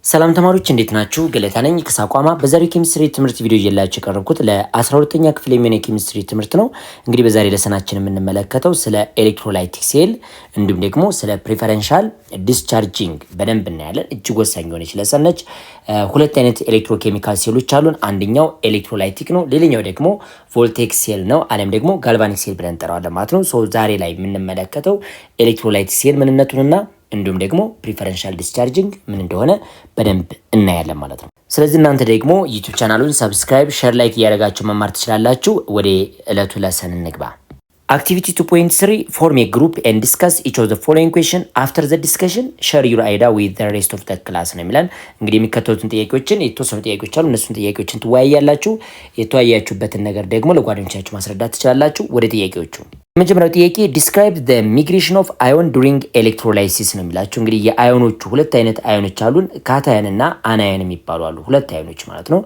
ሰላም ተማሪዎች እንዴት ናችሁ? ገለታ ነኝ ከሳቋማ። በዛሬው ኬሚስትሪ ትምህርት ቪዲዮ ይዤላችሁ የቀረብኩት ለ12ኛ ክፍል የሚሆን የኬሚስትሪ ትምህርት ነው። እንግዲህ በዛሬ ለሰናችን የምንመለከተው ስለ ኤሌክትሮላይቲክ ሴል እንዲሁም ደግሞ ስለ ፕሪፈረንሻል ዲስቻርጂንግ በደንብ እናያለን። እጅግ ወሳኝ የሆነች ለሰን ነች። ሁለት አይነት ኤሌክትሮኬሚካል ሴሎች አሉን። አንደኛው ኤሌክትሮላይቲክ ነው፣ ሌላኛው ደግሞ ቮልቴክ ሴል ነው፣ አለም ደግሞ ጋልቫኒክ ሴል ብለን እንጠራዋለን ማለት ነው። ዛሬ ላይ የምንመለከተው ኤሌክትሮላይቲክ ሴል ምንነቱንና እንዲሁም ደግሞ ፕሪፈረንሻል ዲስቻርጂንግ ምን እንደሆነ በደንብ እናያለን ማለት ነው። ስለዚህ እናንተ ደግሞ ዩቲዩብ ቻናሉን ሰብስክራይብ፣ ሼር፣ ላይክ እያደረጋችሁ መማር ትችላላችሁ። ወደ ዕለቱ ለሰን እንግባ። Activity 2.3 form a group and discuss each of the following question. After the discussion, share your idea with the rest of the class ነው የሚለን። እንግዲህ የሚከተሉትን ጥያቄዎችን የተወሰኑ ጥያቄዎች አሉ። እነሱን ጥያቄዎችን ትወያያላችሁ። የተወያያችሁበትን ነገር ደግሞ ለጓደኞቻችሁ ማስረዳት ትችላላችሁ። ወደ ጥያቄዎቹ የመጀመሪያው ጥያቄ describe the migration of ion during electrolysis ነው የሚላችሁ። እንግዲህ የአዮኖቹ ሁለት አይነት አዮኖች አሉን፣ ካታየን እና አናየን የሚባሉ አሉ። ሁለት አዮኖች ማለት ነው።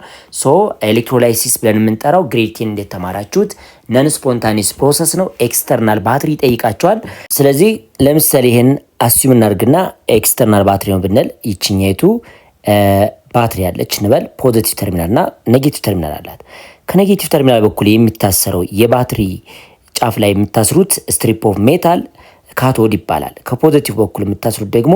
ኤሌክትሮላይሲስ ብለን የምንጠራው ግሬድ 10 እንደተማራችሁት ነን ስፖንታኒስ ፕሮሰስ ነው። ኤክስተርናል ባትሪ ይጠይቃቸዋል። ስለዚህ ለምሳሌ ይሄን አስዩም እናድርግና ኤክስተርናል ባትሪ ነው ብንል ይችኛይቱ ባትሪ ያለች እንበል። ፖዚቲቭ ተርሚናል እና ኔጌቲቭ ተርሚናል አላት። ከኔጌቲቭ ተርሚናል በኩል የሚታሰረው የባትሪ ጫፍ ላይ የምታስሩት ስትሪፕ ኦፍ ሜታል ካቶድ ይባላል። ከፖዚቲቭ በኩል የምታስሩት ደግሞ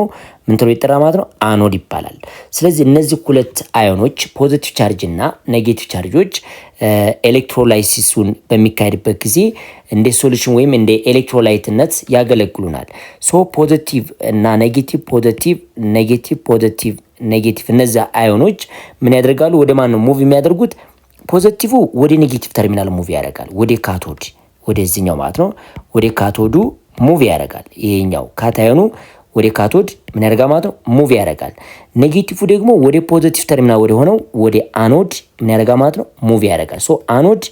ምን ተብሎ ይጠራል ማለት ነው? አኖድ ይባላል። ስለዚህ እነዚህ ሁለት አዮኖች ፖዚቲቭ ቻርጅ እና ኔጌቲቭ ቻርጆች ኤሌክትሮላይሲሱን በሚካሄድበት ጊዜ እንደ ሶሉሽን ወይም እንደ ኤሌክትሮላይትነት ያገለግሉናል። ፖዚቲቭ እና ኔጌቲቭ፣ ፖዚቲቭ ኔጌቲቭ፣ ፖዚቲቭ ኔጌቲቭ፣ እነዚህ አዮኖች ምን ያደርጋሉ? ወደ ማን ነው ሙቭ የሚያደርጉት? ፖዚቲቭ ወደ ኔጌቲቭ ተርሚናል ሙቭ ያደርጋል፣ ወደ ካቶድ ወደዚህኛው ማለት ነው። ወደ ካቶዱ ሙቭ ያደርጋል። ይሄኛው ካታዮኑ ወደ ካቶድ ምን ያደርጋል ማለት ነው? ሙቭ ያደርጋል። ኔጌቲቭ ደግሞ ወደ ፖዚቲቭ ተርሚናል ወደ ሆነው ወደ አኖድ ምን ያደርጋል ማለት ነው? ሙቭ ያደርጋል። አኖድ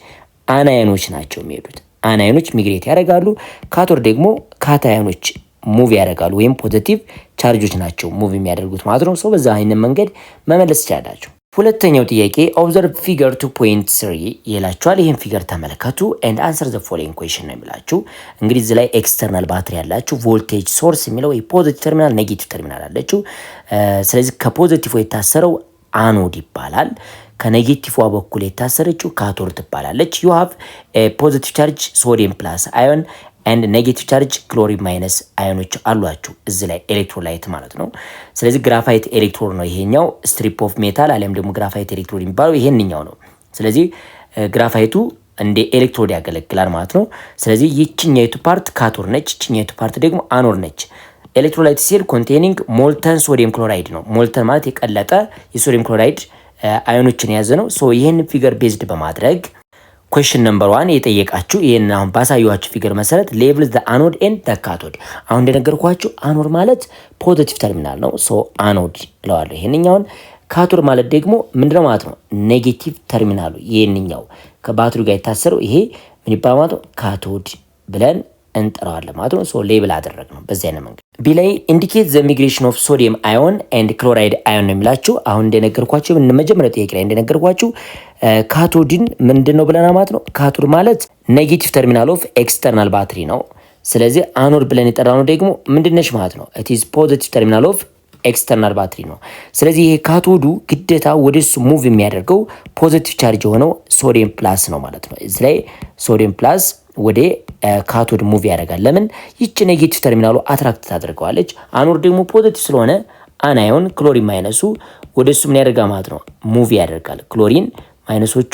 አናዮኖች ናቸው የሚሄዱት። አናዮኖች ሚግሬት ያደርጋሉ። ካቶድ ደግሞ ካታዮኖች ሙቭ ያደርጋሉ፣ ወይም ፖዚቲቭ ቻርጆች ናቸው ሙቭ የሚያደርጉት ማለት ነው። በዛ አይነት መንገድ መመለስ ይችላላችሁ። ሁለተኛው ጥያቄ ኦብዘርቭ ፊገር 2.3 ይላችኋል። ይህን ፊገር ተመለከቱ and answer the following question ነው የሚላችሁ። እንግዲህ እዚህ ላይ ኤክስተርናል ባትሪ ያላችሁ ቮልቴጅ ሶርስ የሚለው የፖዚቲቭ ተርሚናል ኔጌቲቭ ተርሚናል አለችው። ስለዚህ ከፖዚቲቭ የታሰረው አኖድ ይባላል። ከኔጌቲቭ በኩል የታሰረችው ካቶድ ትባላለች። you have a positive charge sodium plus ion and ኔጌቲቭ ቻርጅ ክሎሪን ማይነስ አዮኖች አሏችሁ እዚህ ላይ ኤሌክትሮላይት ማለት ነው። ስለዚህ ግራፋይት ኤሌክትሮድ ነው ይሄኛው። ስትሪፕ ኦፍ ሜታል አለም ደግሞ ግራፋይት ኤሌክትሮድ የሚባለው ይሄንኛው ነው። ስለዚህ ግራፋይቱ እንደ ኤሌክትሮድ ያገለግላል ማለት ነው። ስለዚህ ይችኛይቱ ፓርት ካቶድ ነች፣ ይችኛይቱ ፓርት ደግሞ አኖድ ነች። ኤሌክትሮላይት ሴል ኮንቴኒንግ ሞልተን ሶዲየም ክሎራይድ ነው። ሞልተን ማለት የቀለጠ የሶዲየም ክሎራይድ አዮኖችን የያዘ ነው። ይሄን ፊገር ቤዝድ በማድረግ ኩዌስችን ነምበር 1 የጠየቃችሁ ይሄን አሁን ባሳየኋችሁ ፊገር መሰረት ሌብል ዘ አኖድ ኤንድ ዘ ካቶድ። አሁን እንደነገርኳችሁ አኖድ ማለት ፖዚቲቭ ተርሚናል ነው። አኖድ ብለዋለሁ። ይሄንኛውን ካቶድ ማለት ደግሞ ምንድነው ማለት ነው? ኔጌቲቭ ተርሚናሉ ይሄንኛው ከባትሪው ጋር የታሰረው ይሄ ምን ይባላል ማለት ነው? ካቶድ ብለን እንጠራዋለን ማለት ነው። ሌብል አደረግነው በዚህ አይነት መንገድ። ቢ ላይ ኢንዲኬት ዘ ሚግሬሽን ኦፍ ሶዲየም አዮን ኤንድ ክሎራይድ አዮን ነው የሚላችሁ። አሁን እንደነገርኳችሁ መጀመሪያ ጥያቄ ላይ እንደነገርኳችሁ ካቶድን ምንድነው ብለና ማለት ነው? ካቶድ ማለት ኔጌቲቭ ተርሚናል ኦፍ ኤክስተርናል ባትሪ ነው። ስለዚህ አኖድ ብለን የጠራነው ደግሞ ምንድነች ማለት ነው? ኢት ኢዝ ፖዚቲቭ ተርሚናል ኦፍ ኤክስተርናል ባትሪ ነው። ስለዚህ ይሄ ካቶዱ ግዴታ ወደሱ ሙቭ የሚያደርገው ፖዚቲቭ ቻርጅ የሆነው ሶዲየም ፕላስ ነው ማለት ነው። እዚህ ላይ ሶዲየም ፕላስ ወደ ካቶድ ሙቭ ያደርጋል። ለምን? ይቺ ኔጌቲቭ ተርሚናሉ አትራክት ታደርገዋለች። አኖድ ደግሞ ፖዚቲቭ ስለሆነ አናዮን ክሎሪን ማይነሱ ወደሱ ምን ያደርጋል ማለት ነው? ሙቭ ያደርጋል። ክሎሪን ማይነሶቹ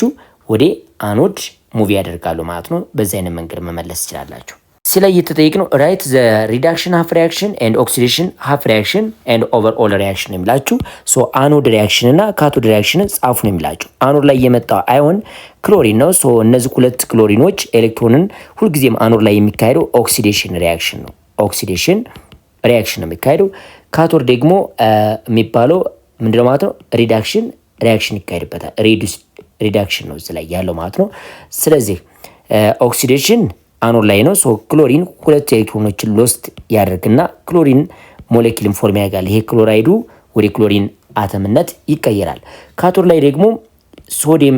ወደ አኖድ ሙቭ ያደርጋሉ ማለት ነው። በዚህ አይነት መንገድ መመለስ ትችላላችሁ። ሲላይ የተጠየቅነው ራይት ዘ ሪዳክሽን ሃፍ ሪአክሽን ኤንድ ኦክሲዴሽን ሃፍ ሪአክሽን ኤንድ ኦቨርኦል ሪአክሽን ነው የሚላችሁ። አኖድ ሪአክሽን እና ካቶድ ሪአክሽን ጻፉ ነው የሚላችሁ። አኖድ ላይ የመጣው አዮን ክሎሪን ነው። እነዚህ ሁለት ክሎሪኖች ኤሌክትሮንን ሁልጊዜም አኖድ ላይ የሚካሄደው ኦክሲዴሽን ሪአክሽን ነው። ኦክሲዴሽን ሪአክሽን ነው የሚካሄደው። ካቶድ ደግሞ የሚባለው ምንድነው ማለት ነው? ሪዳክሽን ሪአክሽን ይካሄድበታል። ሪዳክሽን ነው እዚህ ላይ ያለው ማለት ነው። ስለዚህ ኦክሲዴሽን አኖድ ላይ ነው። ክሎሪን ሁለት ኤሌክትሮኖችን ሎስት ያደርግና ክሎሪን ሞሌኪልን ፎርም ያደርጋል። ይሄ ክሎራይዱ ወደ ክሎሪን አተምነት ይቀየራል። ካቶድ ላይ ደግሞ ሶዲየም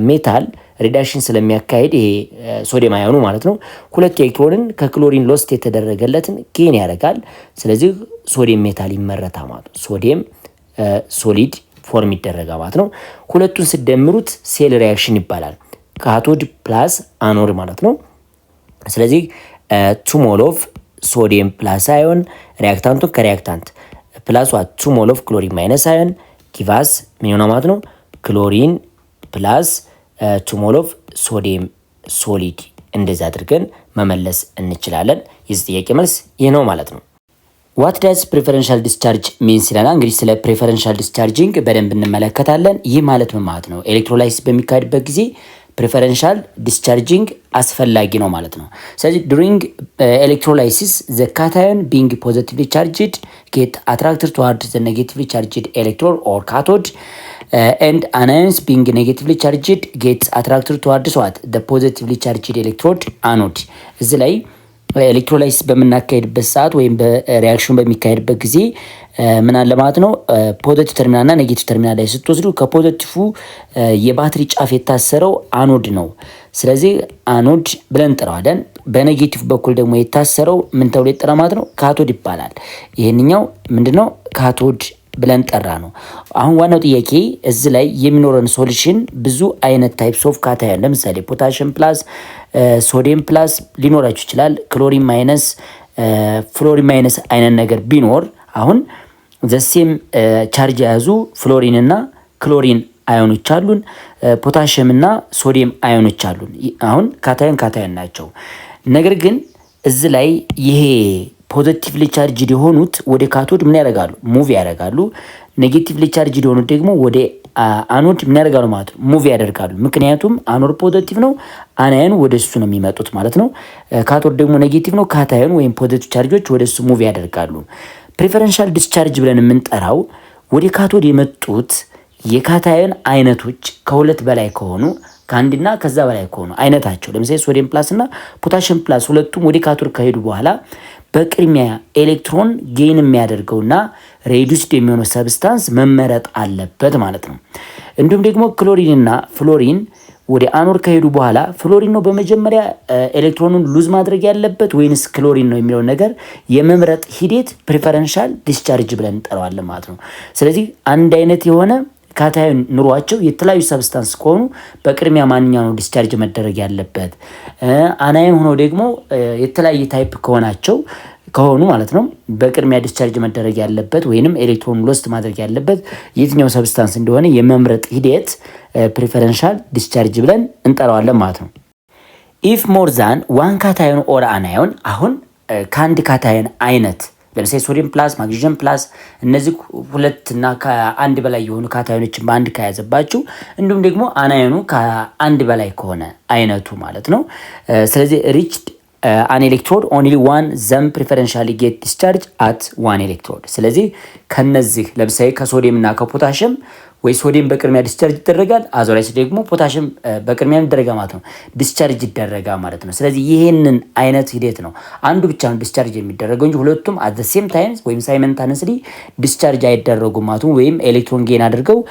ሜታል ሪዳክሽን ስለሚያካሄድ ይሄ ሶዲየም አዮኑ ማለት ነው ሁለት ኤሌክትሮንን ከክሎሪን ሎስት የተደረገለትን ጌን ያደርጋል። ስለዚህ ሶዲየም ሜታል ይመረታል ማለት ነው። ሶዲየም ሶሊድ ፎርም ይደረጋል ማለት ነው። ሁለቱን ስደምሩት ሴል ሪያክሽን ይባላል። ካቶድ ፕላስ አኖድ ማለት ነው። ስለዚህ 2 ሞል ኦፍ ሶዲየም ፕላስ አዮን ሪያክታንቱ ከሪያክታንት ፕላስ 2 ሞል ኦፍ ክሎሪን ማይነስ አዮን ጊቫስ ምን ይሆናል ማለት ነው? ክሎሪን ፕላስ 2 ሞል ኦፍ ሶዲየም ሶሊድ። እንደዚህ አድርገን መመለስ እንችላለን። የዚህ ጥያቄ መልስ ይህ ነው ማለት ነው። ዋት ዳዝ ፕሪፈረንሻል ዲስቻርጅ ሚንስ ይለናል። እንግዲህ ስለ ፕሪፈረንሻል ዲስቻርጂንግ በደንብ እንመለከታለን። ይህ ማለት ምን ማለት ነው? ኤሌክትሮላይሲስ በሚካሄድበት ጊዜ ፕሪፈረንሻል ዲስቻርጂንግ አስፈላጊ ነው ማለት ነው። ስለዚህ ዱሪንግ ኤሌክትሮላይሲስ ዘ ካታዮን ቢንግ ፖዚቲቭሊ ቻርጅድ ጌት አትራክትድ ቱዋርድ ዘ ኔጌቲቭሊ ቻርጅድ ኤሌክትሮድ ኦር ካቶድ ኤንድ አናዮንስ ቢንግ ኔጌቲቭሊ ቻርጅድ ጌት አትራክትድ ቱዋርድስ ዋት ዘ ፖዚቲቭሊ ቻርጅድ ኤሌክትሮድ አኖድ። እዚህ ላይ ኤሌክትሮላይሲስ በምናካሄድበት ሰዓት ወይም በሪያክሽን በሚካሄድበት ጊዜ ምን አለ ማለት ነው? ፖዚቲቭ ተርሚናልና ኔጌቲቭ ተርሚናል ላይ ስትወስዱ ከፖዚቲቭ የባትሪ ጫፍ የታሰረው አኖድ ነው። ስለዚህ አኖድ ብለን እንጠራዋለን። በኔጌቲቭ በኩል ደግሞ የታሰረው ምን ተብሎ ይጠራ ማለት ነው? ካቶድ ይባላል። ይሄንኛው ምንድነው? ካቶድ ብለን ጠራ ነው። አሁን ዋናው ጥያቄ እዚህ ላይ የሚኖረን ሶሉሽን ብዙ አይነት ታይፕስ ኦፍ ካታዮን ለምሳሌ ፖታሽም ፕላስ ሶዲየም ፕላስ ሊኖራችሁ ይችላል። ክሎሪን ማይነስ ፍሎሪን ማይነስ አይነት ነገር ቢኖር አሁን ዘሴም ቻርጅ የያዙ ፍሎሪን እና ክሎሪን አዮኖች አሉን። ፖታሽም እና ሶዲየም አዮኖች አሉን። አሁን ካታዮን ናቸው። ነገር ግን እዚህ ላይ ይሄ ፖዚቲቭሊ ቻርጅድ የሆኑት ወደ ካቶድ ምን ያደርጋሉ? ሙቭ ያደርጋሉ። ኔጌቲቭሊ ቻርጅድ የሆኑት ደግሞ ወደ አኖድ ምን ያደርጋሉ ማለት ነው? ሙቭ ያደርጋሉ። ምክንያቱም አኖድ ፖዚቲቭ ነው፣ አናዮን ወደ እሱ ነው የሚመጡት ማለት ነው። ካቶድ ደግሞ ኔጌቲቭ ነው፣ ካታዮን ወይም ፖዚቲቭ ቻርጆች ወደ እሱ ሙቭ ያደርጋሉ። ፕሪፈረንሻል ዲስቻርጅ ብለን የምንጠራው ወደ ካቶድ የመጡት የካታዮን አይነቶች ከሁለት በላይ ከሆኑ ከአንድና ከዛ በላይ ከሆኑ አይነታቸው ለምሳሌ ሶዲየም ፕላስ እና ፖታሽም ፕላስ ሁለቱም ወደ ካቶድ ከሄዱ በኋላ በቅድሚያ ኤሌክትሮን ጌን የሚያደርገውና ሬዱስድ የሚሆነው ሰብስታንስ መመረጥ አለበት ማለት ነው። እንዲሁም ደግሞ ክሎሪንና ፍሎሪን ወደ አኖድ ከሄዱ በኋላ ፍሎሪን ነው በመጀመሪያ ኤሌክትሮኑን ሉዝ ማድረግ ያለበት ወይንስ ክሎሪን ነው የሚለው ነገር የመምረጥ ሂደት ፕሪፈረንሻል ዲስቻርጅ ብለን እንጠራዋለን ማለት ነው። ስለዚህ አንድ አይነት የሆነ ካታዮን ኑሯቸው የተለያዩ ሰብስታንስ ከሆኑ በቅድሚያ ማንኛው ነው ዲስቻርጅ መደረግ ያለበት። አናዮን ሆኖ ደግሞ የተለያየ ታይፕ ከሆኑ ማለት ነው በቅድሚያ ዲስቻርጅ መደረግ ያለበት ወይንም ኤሌክትሮን ሎስት ማድረግ ያለበት የትኛው ሰብስታንስ እንደሆነ የመምረጥ ሂደት ፕሪፈረንሻል ዲስቻርጅ ብለን እንጠራዋለን ማለት ነው። ኢፍ ሞር ዛን ዋን ካታዮን ኦር አናዮን አሁን ከአንድ ካታዮን አይነት ለምሳሌ ሶዲየም ፕላስ ማግኒዥየም ፕላስ እነዚህ ሁለት እና ከአንድ በላይ የሆኑ ካታዮኖችን በአንድ ከያዘባችሁ እንዲሁም ደግሞ አናዮኑ ከአንድ በላይ ከሆነ አይነቱ ማለት ነው። ስለዚህ ሪችድ አን ኤሌክትሮድ ኦንሊ ዋን ዘም ፕሪፈረንሻሊ ጌት ዲስቻርጅ አት ዋን ኤሌክትሮድ። ስለዚህ ከነዚህ ለምሳሌ ከሶዲየም እና ከፖታሽም ወይ ሶዲየም በቅድሚያ ዲስቻርጅ ይደረጋል፣ አዞራይስ ደግሞ ፖታሽም በቅድሚያ ይደረጋል ማለት ነው፣ ዲስቻርጅ ይደረጋል ማለት ነው። ስለዚህ ይሄንን አይነት ሂደት ነው አንዱ ብቻ ነው ዲስቻርጅ የሚደረገው እንጂ ሁለቱም አት ዘ ሴም ታይም ወይም ሳይመንታነስሊ ዲስቻርጅ አይደረጉም ማለት ነው፣ ወይም ኤሌክትሮን ጌን አድርገው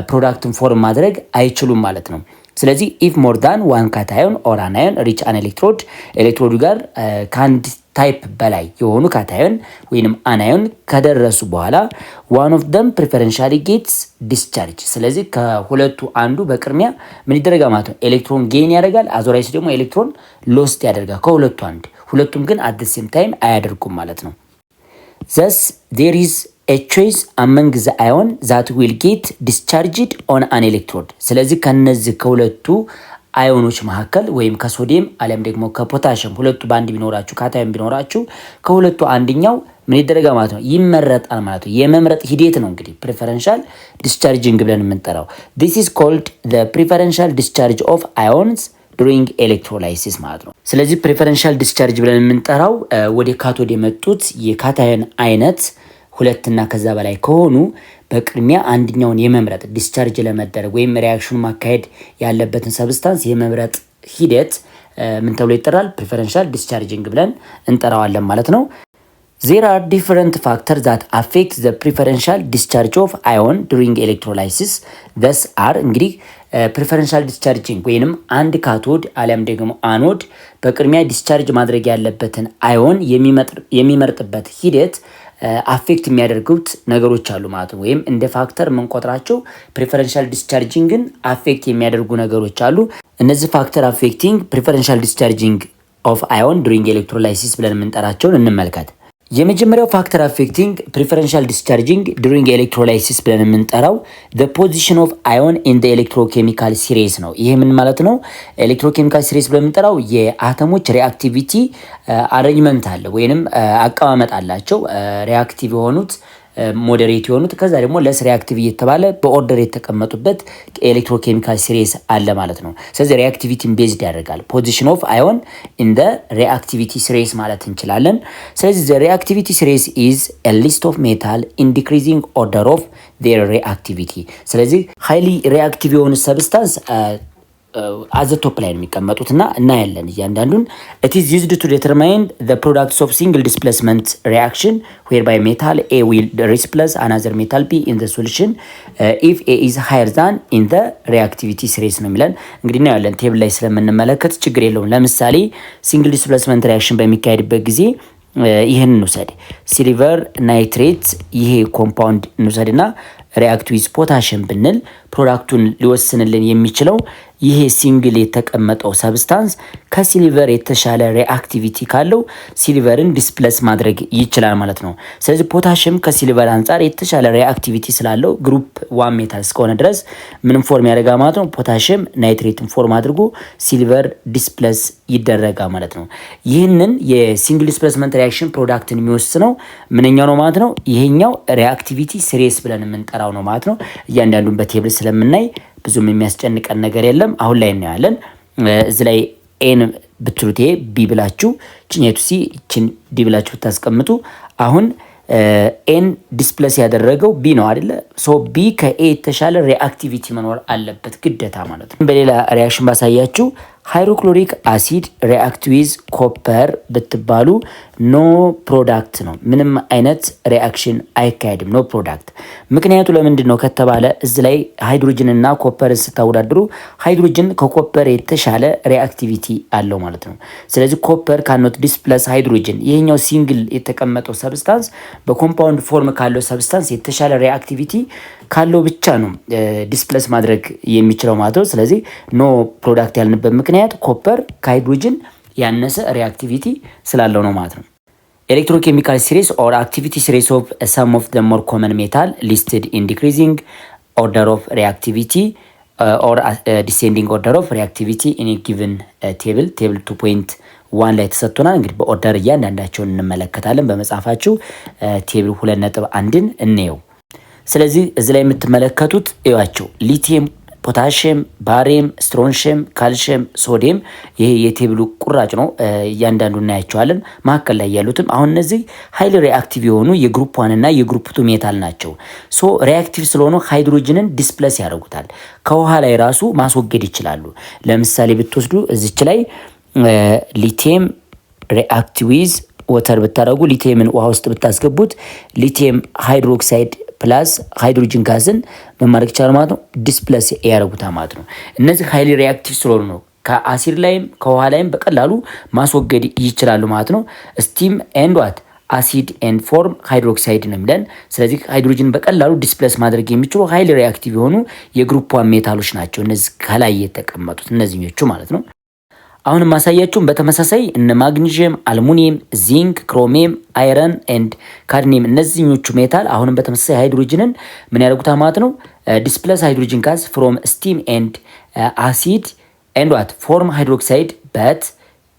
ፕሮዳክትን ፎርም ማድረግ አይችሉም ማለት ነው። ስለዚህ ኢፍ ሞር ዳን ዋን ካታዮን ኦር አናዮን ሪች አን ኤሌክትሮድ ኤሌክትሮዱ ጋር ከአንድ ታይፕ በላይ የሆኑ ካታዮን ወይንም አናዮን ከደረሱ በኋላ ዋን ኦፍ ደም ፕሪፈረንሻሊ ጌትስ ዲስቻርጅ። ስለዚህ ከሁለቱ አንዱ በቅድሚያ ምን ይደረጋል ማለት ነው? ኤሌክትሮን ጌን ያደርጋል፣ አዞራይስ ደግሞ ኤሌክትሮን ሎስት ያደርጋል ከሁለቱ አንድ። ሁለቱም ግን አት ዘ ሴም ታይም አያደርጉም ማለት ነው። thus there is a choice among the ion that will get discharged on an electrode። ስለዚህ ከነዚህ ከሁለቱ አዮኖች መካከል ወይም ከሶዲየም አለም ደግሞ ከፖታሽም ሁለቱ ባንድ ቢኖራችሁ ካታዮን ቢኖራችሁ ከሁለቱ አንደኛው ምን ይደረጋል ማለት ነው? ይመረጣል ማለት ነው። የመምረጥ ሂደት ነው እንግዲህ ፕሪፈረንሻል ዲስቻርጂንግ ብለን የምንጠራው። this is called the preferential discharge of ions during electrolysis ማለት ነው። ስለዚህ ፕሪፈረንሻል ዲስቻርጅ ብለን የምንጠራው ወደ ካቶድ የመጡት የካታዮን አይነት ሁለትና ከዛ በላይ ከሆኑ በቅድሚያ አንደኛውን የመምረጥ ዲስቻርጅ ለመደረግ ወይም ሪአክሽኑ ማካሄድ ያለበትን ሰብስታንስ የመምረጥ ሂደት ምን ተብሎ ይጠራል? ፕሪፈረንሻል ዲስቻርጂንግ ብለን እንጠራዋለን ማለት ነው። There are different factors that affect the preferential discharge of ion during electrolysis. Thus are እንግዲህ ፕሪፈረንሻል ዲስቻርጂንግ ወይንም አንድ ካቶድ አሊያም ደግሞ አኖድ በቅድሚያ ዲስቻርጅ ማድረግ ያለበትን አዮን የሚመርጥበት ሂደት አፌክት የሚያደርጉት ነገሮች አሉ ማለት ነው። ወይም እንደ ፋክተር የምንቆጥራቸው ፕሪፈረንሻል ዲስቻርጂንግን አፌክት የሚያደርጉ ነገሮች አሉ። እነዚህ ፋክተር አፌክቲንግ ፕሪፈረንሻል ዲስቻርጂንግ ኦፍ አዮን ዱሪንግ ኤሌክትሮላይሲስ ብለን የምንጠራቸውን እንመልከት። የመጀመሪያው ፋክተር አፌክቲንግ ፕሪፈረንሻል ዲስቻርጂንግ ዱሪንግ ኤሌክትሮላይሲስ ብለን የምንጠራው the position of ion in the electrochemical series ነው። ይሄ ምን ማለት ነው? ኤሌክትሮኬሚካል ሲሪስ ብለን የምንጠራው የአተሞች ሪአክቲቪቲ አሬንጅመንት አለ ወይንም አቀማመጥ አላቸው። ሪአክቲቭ የሆኑት ሞዴሬት የሆኑት ከዛ ደግሞ ለስ ሪአክቲቭ እየተባለ በኦርደር የተቀመጡበት ኤሌክትሮኬሚካል ሲሪስ አለ ማለት ነው። ስለዚህ ሪአክቲቪቲን ቤዝድ ያደርጋል። ፖዚሽን ኦፍ አዮን ኢን ዘ ሪአክቲቪቲ ሲሪስ ማለት እንችላለን። ስለዚህ ዘ ሪአክቲቪቲ ሲሪስ ኢዝ ኤ ሊስት ኦፍ ሜታል ኢን ዲክሪዚንግ ኦርደር ኦፍ ዜር ሪአክቲቪቲ። ስለዚህ ሃይሊ ሪአክቲቭ የሆኑ ሰብስታንስ አዘ ቶፕ ላይ የሚቀመጡትና እናያለን እያንዳንዱን። it is used to determine the products of single displacement reaction whereby metal A will displace another metal B in the solution if A is higher than in the reactivity series ነው የሚለን። እንግዲህ እናያለን ቴብል ላይ ስለምንመለከት ችግር የለውም። ለምሳሌ ሲንግል ዲስፕሌስመንት ሪአክሽን በሚካሄድበት ጊዜ ይህን እንውሰድ። ሲልቨር ናይትሬት ይሄ ኮምፓውንድ እንውሰድና ሪአክት ዊዝ ፖታሽም ብንል ፕሮዳክቱን ሊወስንልን የሚችለው ይሄ ሲንግል የተቀመጠው ሰብስታንስ ከሲልቨር የተሻለ ሪአክቲቪቲ ካለው ሲልቨርን ዲስፕሌስ ማድረግ ይችላል ማለት ነው። ስለዚህ ፖታሽም ከሲልቨር አንጻር የተሻለ ሪአክቲቪቲ ስላለው ግሩፕ ዋን ሜታል እስከሆነ ድረስ ምንም ፎርም ያደርጋ ማለት ነው። ፖታሽም ናይትሬትን ፎርም አድርጎ ሲልቨር ዲስፕሌስ ይደረጋ ማለት ነው። ይህንን የሲንግል ዲስፕሌስመንት ሪአክሽን ፕሮዳክትን የሚወስነው ምንኛው ነው ማለት ነው? ይሄኛው ሪአክቲቪቲ ሲሪስ ብለን የምንጠራው ነው ማለት ነው። እያንዳንዱን በቴብል ስለምናይ ብዙም የሚያስጨንቀን ነገር የለም። አሁን ላይ እናያለን። እዚህ ላይ ኤን ብትሉት ቢ ብላችሁ ችኛቱ ሲ ችን ዲ ብላችሁ ብታስቀምጡ አሁን ኤን ዲስፕሌስ ያደረገው ቢ ነው አይደለ? ሶ ቢ ከኤ የተሻለ ሪአክቲቪቲ መኖር አለበት ግዴታ ማለት ነው። በሌላ ሪአክሽን ባሳያችሁ ሃይድሮክሎሪክ አሲድ ሪአክት ዊዝ ኮፐር ብትባሉ ኖ ፕሮዳክት ነው። ምንም አይነት ሪአክሽን አይካሄድም፣ ኖ ፕሮዳክት። ምክንያቱ ለምንድን ነው ከተባለ እዚ ላይ ሃይድሮጅን እና ኮፐርን ስታወዳድሩ ሃይድሮጅን ከኮፐር የተሻለ ሪአክቲቪቲ አለው ማለት ነው። ስለዚህ ኮፐር ካኖት ዲስፕለስ ሃይድሮጅን። ይሄኛው ሲንግል የተቀመጠው ሰብስታንስ በኮምፓውንድ ፎርም ካለው ሰብስታንስ የተሻለ ሪአክቲቪቲ ካለው ብቻ ነው ዲስፕለስ ማድረግ የሚችለው ማለት ነው። ስለዚህ ኖ ፕሮዳክት ያልንበት ምክንያት ኮፐር ከሃይድሮጅን ያነሰ ሪአክቲቪቲ ስላለው ነው ማለት ነው። ኤሌክትሮኬሚካል ሲሪስ ኦር አክቲቪቲ ሲሪስ ኦፍ ሰም ኦፍ ዘ ሞር ኮመን ሜታል ሊስትድ ኢን ዲክሪዚንግ ኦርደር ኦፍ ሪአክቲቪቲ ኦር ዲሴንዲንግ ኦርደር ኦፍ ሪአክቲቪቲ ኢን ጊቭን ቴብል 2.1 ላይ ተሰጥቶናል። እንግዲህ በኦርደር እያንዳንዳቸውን እንመለከታለን። በመጽሐፋችሁ ቴብል 2.1ን እንየው። ስለዚህ እዚህ ላይ የምትመለከቱት እዩዋቸው። ሊቲየም፣ ፖታሽየም፣ ባሪየም፣ ስትሮንሽየም፣ ካልሽየም፣ ሶዲየም ይሄ የቴብሉ ቁራጭ ነው። እያንዳንዱ እናያቸዋለን። መካከል ላይ ያሉትም አሁን እነዚህ ሃይሊ ሪአክቲቭ የሆኑ የግሩፕ 1 እና የግሩፕ 2 ሜታል ናቸው። ሶ ሪአክቲቭ ስለሆኑ ሃይድሮጅንን ዲስፕለስ ያደርጉታል። ከውሃ ላይ ራሱ ማስወገድ ይችላሉ። ለምሳሌ ብትወስዱ እዚች ላይ ሊቲየም ሪአክት ዊዝ ወተር ብታደርጉ ሊቲየምን ውሃ ውስጥ ብታስገቡት ሊቲየም ሃይድሮክሳይድ ፕላስ ሃይድሮጅን ጋዝን መማረክ ይቻላል ማለት ነው። ዲስፕለስ ያደርጉታል ማለት ነው። እነዚህ ሃይሊ ሪአክቲቭ ስለሆኑ ነው ከአሲድ ላይም ከውሃ ላይም በቀላሉ ማስወገድ ይችላሉ ማለት ነው። ስቲም ኤንድ ዋት አሲድ ኤንድ ፎርም ሃይድሮክሳይድ ነው የሚለን። ስለዚህ ሃይድሮጅን በቀላሉ ዲስፕለስ ማድረግ የሚችሉ ሃይሊ ሪአክቲቭ የሆኑ የግሩፕ 1 ሜታሎች ናቸው እነዚህ ከላይ የተቀመጡት እነዚህኞቹ ማለት ነው። አሁንም ማሳያችሁም በተመሳሳይ እነ ማግኒዥየም፣ አልሙኒየም፣ ዚንክ፣ ክሮሚየም፣ አይረን ኤንድ ካድሚየም እነዚህኞቹ ሜታል አሁንም በተመሳሳይ ሃይድሮጅንን ምን ያደርጉታል ማለት ነው? ዲስፕለስ ሃይድሮጅን ጋዝ ፍሮም ስቲም ኤንድ አሲድ ኤንድ ዋት ፎርም ሃይድሮክሳይድ በት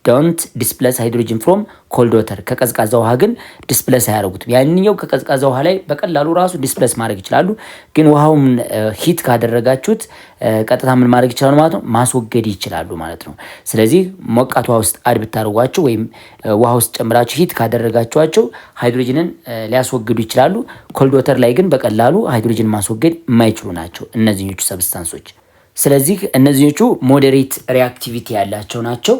ዶንት ዲስፕለስ ሃይድሮጅን ፍሮም ኮልድ ወተር። ከቀዝቃዛ ውሃ ግን ዲስፕለስ አያደርጉትም። ያንኛው ከቀዝቃዛ ውሃ ላይ በቀላሉ ራሱ ዲስፕለስ ማድረግ ይችላሉ። ግን ውሃውን ሂት ካደረጋችሁት ቀጥታ ምን ማድረግ ይችላሉ ማለት ነው? ማስወገድ ይችላሉ ማለት ነው። ስለዚህ ሞቃት ውሃ ውስጥ አድ ብታደርጓቸው ወይም ውሃ ውስጥ ጨምራችሁ ሂት ካደረጋችኋቸው ሃይድሮጅንን ሊያስወግዱ ይችላሉ። ኮልድ ወተር ላይ ግን በቀላሉ ሃይድሮጅን ማስወገድ የማይችሉ ናቸው እነዚህኞቹ ሰብስታንሶች። ስለዚህ እነዚህኞቹ ሞዴሬት ሪአክቲቪቲ ያላቸው ናቸው።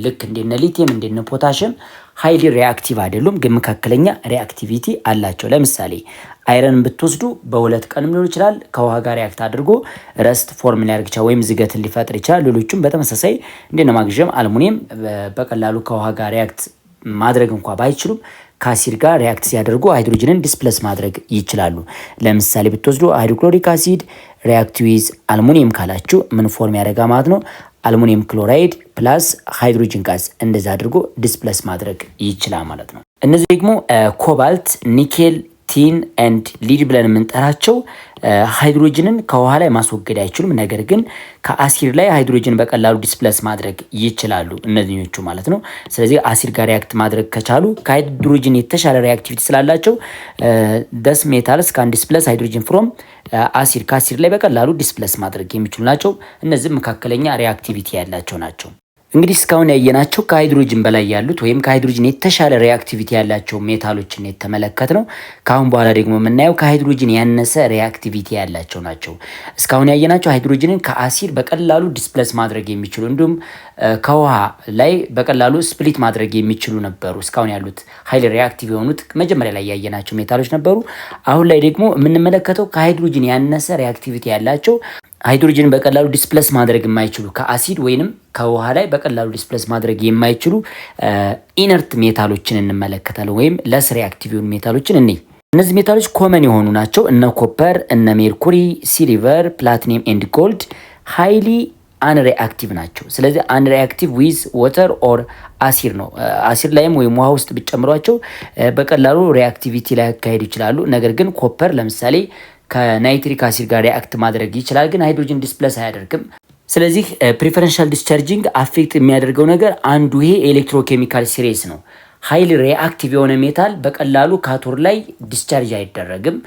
ልክ እንደነ ሊቲየም እንደነ ፖታሽየም ሃይሊ ሪአክቲቭ አይደሉም፣ ግን መካከለኛ ሪአክቲቪቲ አላቸው። ለምሳሌ አይረን ብትወስዱ በሁለት ቀንም ሊሆን ይችላል ከውሃ ጋር ሪአክት አድርጎ ረስት ፎርም ሊያደርግ ይችላል ወይም ዝገትን ሊፈጥር ይችላል። ሌሎቹም በተመሳሳይ እንደነ ማግኒዥየም፣ አልሙኒየም በቀላሉ ከውሃ ጋር ሪአክት ማድረግ እንኳን ባይችሉም ከአሲድ ጋር ሪያክት ሲያደርጉ ሃይድሮጅንን ዲስፕለስ ማድረግ ይችላሉ። ለምሳሌ ብትወስዱ ሃይድሮክሎሪክ አሲድ ሪያክት ዊዝ አልሙኒየም ካላችሁ ምን ፎርም ያደርጋ ማለት ነው? አልሙኒየም ክሎራይድ ፕላስ ሃይድሮጅን ጋዝ እንደዛ አድርጎ ዲስፕለስ ማድረግ ይችላል ማለት ነው። እነዚህ ደግሞ ኮባልት፣ ኒኬል፣ ቲን ኤንድ ሊድ ብለን የምንጠራቸው ሃይድሮጅንን ከውሃ ላይ ማስወገድ አይችሉም። ነገር ግን ከአሲድ ላይ ሃይድሮጅን በቀላሉ ዲስፕለስ ማድረግ ይችላሉ እነዚህኞቹ ማለት ነው። ስለዚህ አሲድ ጋር ሪያክት ማድረግ ከቻሉ ከሃይድሮጅን የተሻለ ሪያክቲቪቲ ስላላቸው ደስ ሜታልስ ካን ዲስፕለስ ሃይድሮጅን ፍሮም አሲድ ከአሲድ ላይ በቀላሉ ዲስፕለስ ማድረግ የሚችሉ ናቸው። እነዚህም መካከለኛ ሪያክቲቪቲ ያላቸው ናቸው። እንግዲህ እስካሁን ያየናቸው ከሃይድሮጅን በላይ ያሉት ወይም ከሃይድሮጅን የተሻለ ሪአክቲቪቲ ያላቸው ሜታሎችን የተመለከት ነው። ከአሁን በኋላ ደግሞ የምናየው ከሃይድሮጅን ያነሰ ሪአክቲቪቲ ያላቸው ናቸው። እስካሁን ያየናቸው ሃይድሮጅንን ከአሲድ በቀላሉ ዲስፕለስ ማድረግ የሚችሉ እንዲሁም ከውሃ ላይ በቀላሉ ስፕሊት ማድረግ የሚችሉ ነበሩ። እስካሁን ያሉት ሃይሊ ሪአክቲቭ የሆኑት መጀመሪያ ላይ ያየናቸው ሜታሎች ነበሩ። አሁን ላይ ደግሞ የምንመለከተው ከሃይድሮጅን ያነሰ ሪአክቲቪቲ ያላቸው ሃይድሮጅን በቀላሉ ዲስፕለስ ማድረግ የማይችሉ ከአሲድ ወይንም ከውሃ ላይ በቀላሉ ዲስፕለስ ማድረግ የማይችሉ ኢነርት ሜታሎችን እንመለከታለን፣ ወይም ለስ ሪአክቲቭ የሆኑ ሜታሎችን እንይ። እነዚህ ሜታሎች ኮመን የሆኑ ናቸው። እነ ኮፐር፣ እነ ሜርኩሪ፣ ሲልቨር፣ ፕላቲኒየም ኤንድ ጎልድ ሃይሊ አንሪአክቲቭ ናቸው። ስለዚህ አንሪአክቲቭ ዊዝ ወተር ኦር አሲድ ነው። አሲድ ላይም ወይም ውሃ ውስጥ ብትጨምሯቸው በቀላሉ ሪአክቲቪቲ ላይ ያካሄዱ ይችላሉ። ነገር ግን ኮፐር ለምሳሌ ከናይትሪክ አሲድ ጋር ሪአክት ማድረግ ይችላል፣ ግን ሃይድሮጅን ዲስፕለስ አያደርግም። ስለዚህ ፕሪፈረንሻል ዲስቻርጂንግ አፌክት የሚያደርገው ነገር አንዱ ይሄ ኤሌክትሮኬሚካል ሲሪስ ነው። ሃይሊ ሪአክቲቭ የሆነ ሜታል በቀላሉ ካቶር ላይ ዲስቻርጅ አይደረግም።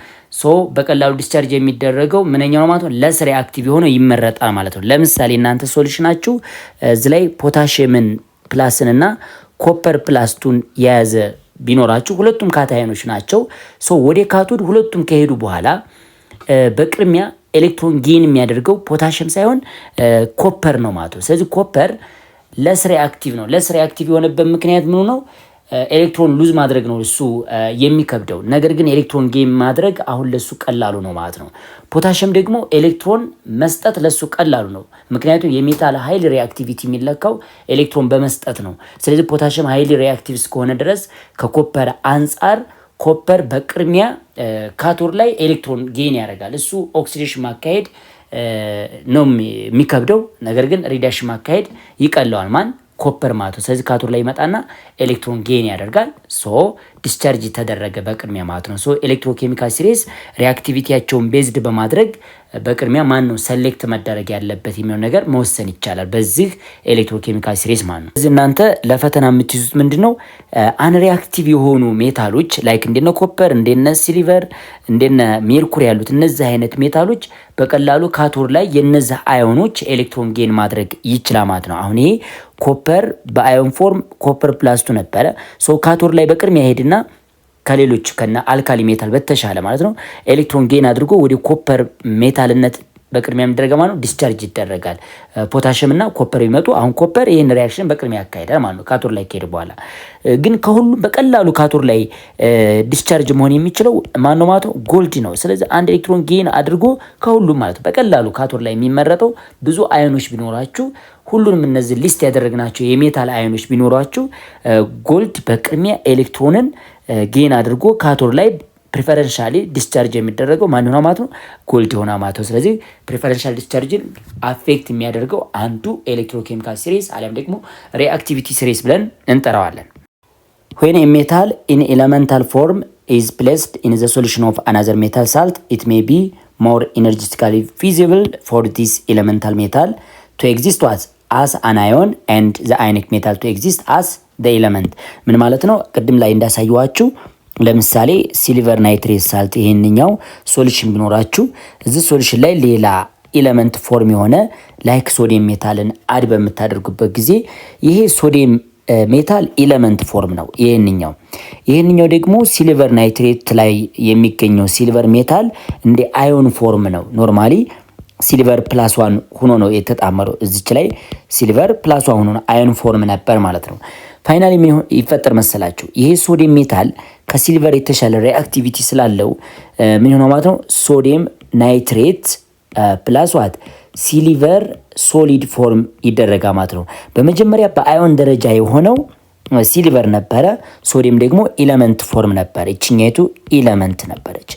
በቀላሉ ዲስቻርጅ የሚደረገው ምንኛው ነው ማለት ነው? ለስ ሪአክቲቭ የሆነ ይመረጣል ማለት ነው። ለምሳሌ እናንተ ሶሉሽናችሁ እዚህ ላይ ፖታሽየምን ፕላስን እና ኮፐር ፕላስቱን የያዘ ቢኖራችሁ ሁለቱም ካታዮኖች ናቸው። ወደ ካቶድ ሁለቱም ከሄዱ በኋላ በቅድሚያ ኤሌክትሮን ጌን የሚያደርገው ፖታሽየም ሳይሆን ኮፐር ነው ማለት ነው። ስለዚህ ኮፐር ለስ ሪአክቲቭ ነው። ለስ ሪአክቲቭ የሆነበት ምክንያት ምኑ ነው? ኤሌክትሮን ሉዝ ማድረግ ነው እሱ የሚከብደው። ነገር ግን ኤሌክትሮን ጌን ማድረግ አሁን ለሱ ቀላሉ ነው ማለት ነው። ፖታሽየም ደግሞ ኤሌክትሮን መስጠት ለሱ ቀላሉ ነው። ምክንያቱም የሜታል ሃይሊ ሪአክቲቪቲ የሚለካው ኤሌክትሮን በመስጠት ነው። ስለዚህ ፖታሽየም ሃይሊ ሪአክቲቭ እስከሆነ ድረስ ከኮፐር አንጻር ኮፐር በቅድሚያ ካቶር ላይ ኤሌክትሮን ጌን ያደርጋል። እሱ ኦክሲዴሽን ማካሄድ ነው የሚከብደው። ነገር ግን ሪዳክሽን ማካሄድ ይቀለዋል ማን ኮፐር ማለት ነው። ስለዚህ ካቶር ላይ ይመጣና ኤሌክትሮን ጌን ያደርጋል። ዲስቻርጅ ተደረገ በቅድሚያ ማለት ነው። ኤሌክትሮኬሚካል ሲሪስ ሪአክቲቪቲያቸውን ቤዝድ በማድረግ በቅድሚያ ማን ነው ሰሌክት መደረግ ያለበት የሚለው ነገር መወሰን ይቻላል በዚህ ኤሌክትሮኬሚካል ሲሪስ ማለት ነው። ስለዚህ እናንተ ለፈተና የምትይዙት ምንድነው? አንሪአክቲቭ የሆኑ ሜታሎች ላይክ እንደነ ኮፐር፣ እንደነ ሲልቨር፣ እንደነ ሜርኩሪ ያሉት እነዚህ አይነት ሜታሎች በቀላሉ ካቶር ላይ የነዚህ አዮኖች ኤሌክትሮን ጌን ማድረግ ይችላል ማለት ነው። አሁን ይሄ ኮፐር በአዮን ፎርም ኮፐር ፕላስቱ ነበረ። ካቶር ላይ በቅድሚያ ሄድና ከሌሎች ከነ አልካሊ ሜታል በተሻለ ማለት ነው ኤሌክትሮን ጌን አድርጎ ወደ ኮፐር ሜታልነት በቅድሚያ የሚደረገው ማለት ነው ዲስቻርጅ ይደረጋል። ፖታሽየም እና ኮፐር ቢመጡ አሁን ኮፐር ይሄን ሪአክሽን በቅድሚያ ያካሂዳል ማለት ነው ካቶር ላይ ከሄደ በኋላ። ግን ከሁሉም በቀላሉ ካቶር ላይ ዲስቻርጅ መሆን የሚችለው ማን ነው ማለት ነው? ጎልድ ነው። ስለዚህ አንድ ኤሌክትሮን ጌን አድርጎ ከሁሉም ማለት ነው በቀላሉ ካቶር ላይ የሚመረጠው ብዙ አዮኖች ቢኖራችሁ ሁሉንም እነዚህ ሊስት ያደረግናቸው የሜታል አዮኖች ቢኖራችሁ ጎልድ በቅድሚያ ኤሌክትሮንን ጌን አድርጎ ካቶር ላይ ፕሪፈረንሻሊ ዲስቻርጅ የሚደረገው ማን ነው ማለት ነው? ጎልድ ሆና ማለት ነው። ስለዚህ ፕሪፈረንሻል ዲስቻርጅን አፌክት የሚያደርገው አንዱ ኤሌክትሮኬሚካል ሲሪስ አሊያም ደግሞ ሪአክቲቪቲ ሲሪስ ብለን እንጠራዋለን። when a metal in elemental form is placed in the solution of another metal salt, it may be more energetically feasible for this elemental metal to exist as an ion and the ionic metal to exist as the element። ምን ማለት ነው? ቅድም ላይ እንዳሳየዋችሁ ለምሳሌ ሲልቨር ናይትሬት ሳልት ይሄንኛው ሶሉሽን ቢኖራችሁ እዚህ ሶሉሽን ላይ ሌላ ኤሌመንት ፎርም የሆነ ላይክ ሶዲየም ሜታልን አድ በምታደርጉበት ጊዜ ይሄ ሶዲየም ሜታል ኤሌመንት ፎርም ነው። ይሄንኛው ደግሞ ሲልቨር ናይትሬት ላይ የሚገኘው ሲልቨር ሜታል እንደ አዮን ፎርም ነው። ኖርማሊ ሲልቨር ፕላስ 1 ሆኖ ነው የተጣመረው። እዚች ላይ ሲልቨር ፕላስ 1 ሆኖ አዮን ፎርም ነበር ማለት ነው። ፋይናሊ ምን ይፈጠር መሰላችሁ? ይሄ ሶዲየም ሜታል ከሲልቨር የተሻለ ሪአክቲቪቲ ስላለው ምን ሆኖ ማለት ነው ሶዲየም ናይትሬት ፕላስ ዋት ሲልቨር ሶሊድ ፎርም ይደረጋ ማለት ነው። በመጀመሪያ በአዮን ደረጃ የሆነው ሲልቨር ነበረ፣ ሶዲየም ደግሞ ኤሌመንት ፎርም ነበር። እችኛይቱ ኤሌመንት ነበረች፣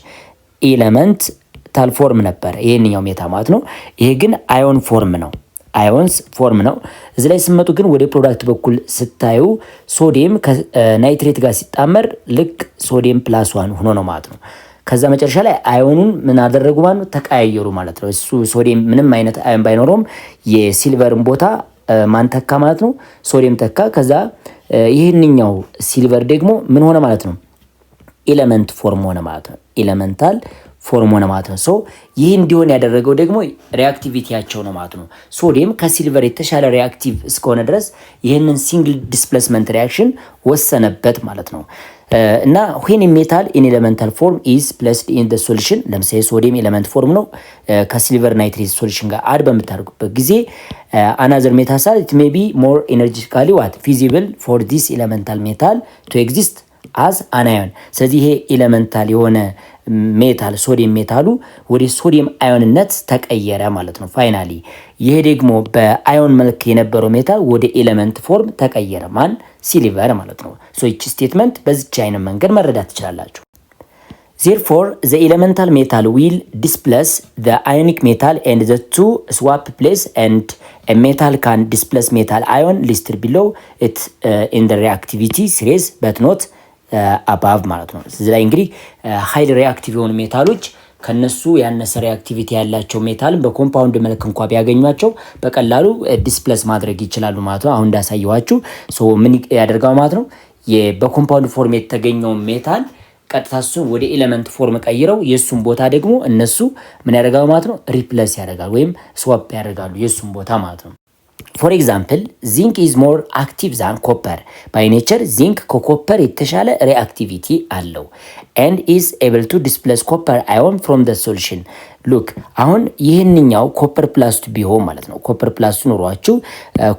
ኤሌመንታል ፎርም ነበረ ይሄንኛው ሜታ ማለት ነው። ይሄ ግን አዮን ፎርም ነው፣ አዮንስ ፎርም ነው። እዚህ ላይ ስመጡ ግን ወደ ፕሮዳክት በኩል ስታዩ ሶዲየም ከናይትሬት ጋር ሲጣመር ልክ ሶዲየም ፕላስ ዋን ሆኖ ነው ማለት ነው። ከዛ መጨረሻ ላይ አዮኑን ምን አደረጉ ማለት ነው? ተቀያየሩ ማለት ነው። እሱ ሶዲየም ምንም አይነት አዮን ባይኖረውም የሲልቨርን ቦታ ማን ተካ ማለት ነው? ሶዲየም ተካ። ከዛ ይህንኛው ሲልቨር ደግሞ ምን ሆነ ማለት ነው? ኤሌመንት ፎርም ሆነ ማለት ነው። ኤሌመንታል ፎርም ሆነ ማለት ነው። ሶ ይህ እንዲሆን ያደረገው ደግሞ ሪአክቲቪቲያቸው ነው ማለት ነው። ሶዲየም ከሲልቨር የተሻለ ሪአክቲቭ እስከሆነ ድረስ ይህንን ሲንግል ዲስፕሌስመንት ሪአክሽን ወሰነበት ማለት ነው። እና ዌን ሜታል ኢን ኤሌመንታል ፎርም ኢዝ ፕሌስድ ኢን ዘ ሶሉሽን፣ ለምሳሌ ሶዲየም ኤሌመንት ፎርም ነው። ከሲልቨር ናይትሬት ሶሉሽን ጋር አድ በምታደርጉበት ጊዜ አናዘር ሜታል ሳል ኢት ሜይ ቢ ሞር ኤነርጂቲካሊ ዋት ፊዚብል ፎር ዲስ ኤሌመንታል ሜታል ቱ ኤግዚስት አዝ አናዮን። ስለዚህ ይሄ ኤሌመንታል የሆነ ሜታል ሶዲየም ሜታሉ ወደ ሶዲየም አዮንነት ተቀየረ ማለት ነው። ፋይናሊ ይሄ ደግሞ በአዮን መልክ የነበረው ሜታል ወደ ኤሌመንት ፎርም ተቀየረ። ማን? ሲልቨር ማለት ነው። ሶ ይቺ ስቴትመንት በዚች አይነት መንገድ መረዳት ትችላላችሁ። Therefore, the elemental metal will displace the ionic metal and the two swap place, and a metal can displace metal ion listed below it in the reactivity series but not above ማለት ነው። እዚህ ላይ እንግዲህ ሃይሊ ሪአክቲቭ የሆኑ ሜታሎች ከነሱ ያነሰ ሪአክቲቪቲ ያላቸው ሜታልን በኮምፓውንድ መልክ እንኳ ቢያገኟቸው በቀላሉ ዲስፕሌስ ማድረግ ይችላሉ ማለት ነው። አሁን እንዳሳየዋችሁ ምን ያደርጋው ማለት ነው? በኮምፓውንድ ፎርም የተገኘው ሜታል ቀጥታ እሱን ወደ ኤሌመንት ፎርም ቀይረው የሱን ቦታ ደግሞ እነሱ ምን ያደርጋሉ ማለት ነው? ሪፕሌስ ያደርጋሉ ወይም ስዋፕ ያደርጋሉ የሱን ቦታ ማለት ነው። ፎር ኤግዛምፕል ዚንክ ኢዝ ሞር አክቲቭ ዛን ኮፐር። ባይ ኔቸር ዚንክ ከኮፐር የተሻለ ሪአክቲቪቲ አለው ኤንድ ኢዝ ኤብል ቱ ዲስፕሌስ ኮፐር አዮን ፍሮም ዘ ሶሉሽን። ሉክ አሁን ይህንኛው ኮፐር ፕላስቱ ቢሆን ማለት ነው። ኮፐር ፕላስቱ ኖሯችሁ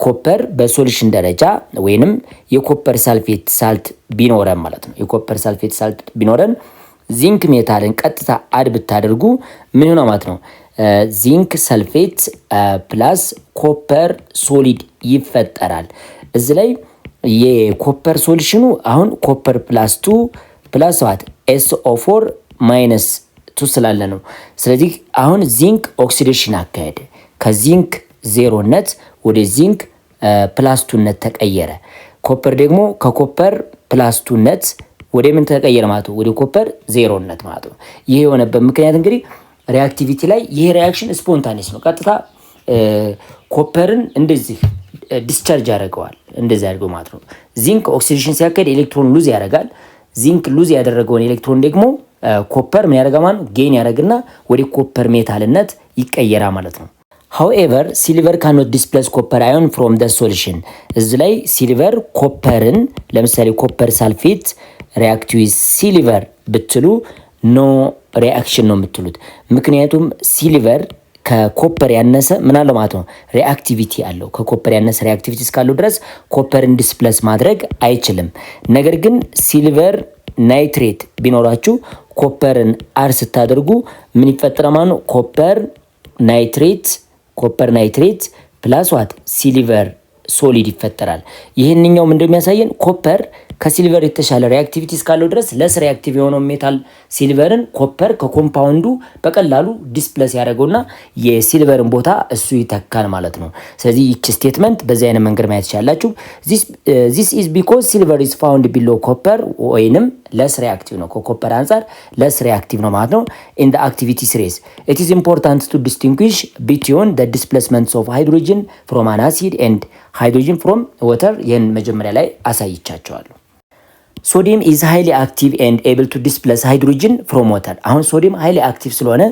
ኮፐር በሶሉሽን ደረጃ ወይንም የኮፐር ሳልፌት ሳልት ቢኖረን ማለት ነው። የኮፐር ሳልፌት ሳልት ቢኖረን ዚንክ ሜታልን ቀጥታ አድ ብታደርጉ ምን ይሆናል ማለት ነው? ዚንክ ሰልፌት ፕላስ ኮፐር ሶሊድ ይፈጠራል። እዚህ ላይ የኮፐር ሶሉሽኑ አሁን ኮፐር ፕላስ 2 ፕላስ ዋት SO4 ማይነስ 2 ስላለ ነው። ስለዚህ አሁን ዚንክ ኦክሲዴሽን አካሄደ። ከዚንክ ዜሮነት ወደ ዚንክ ፕላስ 2ነት ተቀየረ። ኮፐር ደግሞ ከኮፐር ፕላስ 2ነት ወደ ምን ተቀየረ ማለት ነው? ወደ ኮፐር ዜሮነት ማለት ነው። ይሄ የሆነበት ምክንያት እንግዲህ ሪአክቲቪቲ ላይ ይሄ ሪአክሽን ስፖንታኒስ ነው። ቀጥታ ኮፐርን እንደዚህ ዲስቻርጅ ያደርገዋል፣ እንደዚህ ያደርገው ማለት ነው። ዚንክ ኦክሲዴሽን ሲያካሄድ ኤሌክትሮን ሉዝ ያደርጋል። ዚንክ ሉዝ ያደረገውን ኤሌክትሮን ደግሞ ኮፐር ምን ያደርጋል ማለት ነው? ጌን ያደርግና ወደ ኮፐር ሜታልነት ይቀየራል ማለት ነው። however silver cannot displace copper ion from the solution። እዚህ ላይ ሲልቨር ኮፐርን ለምሳሌ ኮፐር ሳልፌት ሪአክት ዊዝ ሲልቨር ብትሉ ኖ ሪአክሽን ነው የምትሉት። ምክንያቱም ሲልቨር ከኮፐር ያነሰ ምን አለው ማለት ነው? ሪአክቲቪቲ አለው። ከኮፐር ያነሰ ሪአክቲቪቲ እስካለው ድረስ ኮፐርን ዲስፕሌስ ማድረግ አይችልም። ነገር ግን ሲልቨር ናይትሬት ቢኖራችሁ ኮፐርን አር ስታደርጉ ምን ይፈጠራል ማለት ነው? ኮፐር ናይትሬት ፕላስ ዋት ሲልቨር ሶሊድ ይፈጠራል። ይህንኛው ምንድነው የሚያሳየን? ኮፐር ከሲልቨር የተሻለ ሪአክቲቪቲ እስካለው ድረስ ለስ ሪአክቲቭ የሆነው ሜታል ሲልቨርን ኮፐር ከኮምፓውንዱ በቀላሉ ዲስፕሌስ ያደርገውና የሲልቨርን ቦታ እሱ ይተካል ማለት ነው። ስለዚህ ይቺ ስቴትመንት በዚህ አይነት መንገድ ማየት ይችላልላችሁ። this is because silver is found below copper ወይንም ለስ ሪአክቲቭ ነው፣ ከኮፐር አንፃር ለስ ሪአክቲቭ ነው ማለት ነው። in the activity series it is important to distinguish between the displacements of hydrogen from an acid and hydrogen from water። ይህን መጀመሪያ ላይ አሳይቻቸዋለሁ። ሶዲየም ኢዝ ሃይሊ አክቲቭ ኤንድ ኤብል ቱ ዲስፕሌስ ሃይድሮጅን ፍሮም ዋተር። አሁን ሶዲየም ሃይሊ አክቲቭ ስለሆነ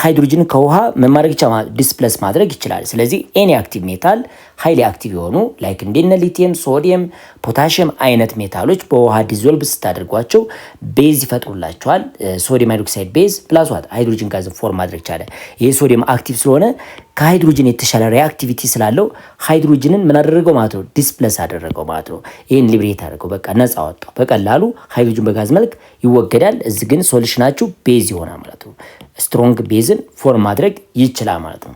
ሃይድሮጅን ከውሃ ምን ማድረግ ይችላል? ዲስፕሌስ ማድረግ ይችላል። ስለዚህ ኤኒ አክቲቭ ሜታል ሃይሊ አክቲቭ የሆኑ ላይክ እንደነ ሊቲየም፣ ሶዲየም፣ ፖታሽየም አይነት ሜታሎች በውሃ ዲዞልቭ ስታደርጓቸው ቤዝ ይፈጥሩላቸዋል። ሶዲየም ሃይድሮክሳይድ ቤዝ ፕላስ ዋት ሃይድሮጅን ጋዝ ፎርም ማድረግ ይቻላል። ይሄ ሶዲየም አክቲቭ ስለሆነ ከሃይድሮጅን የተሻለ ሪአክቲቪቲ ስላለው ሃይድሮጅንን ምን አደረገው ማለት ነው? ዲስፕሌስ አደረገው ማለት ነው። ይሄን ሊብሬት አደረገው፣ በቃ ነፃ አወጣው። በቀላሉ ሃይድሮጅን በጋዝ መልክ ይወገዳል። እዚህ ግን ሶሉሽናችሁ ቤዝ ይሆናል ማለት ነው። ስትሮንግ ቤዝን ፎርም ማድረግ ይችላል ማለት ነው።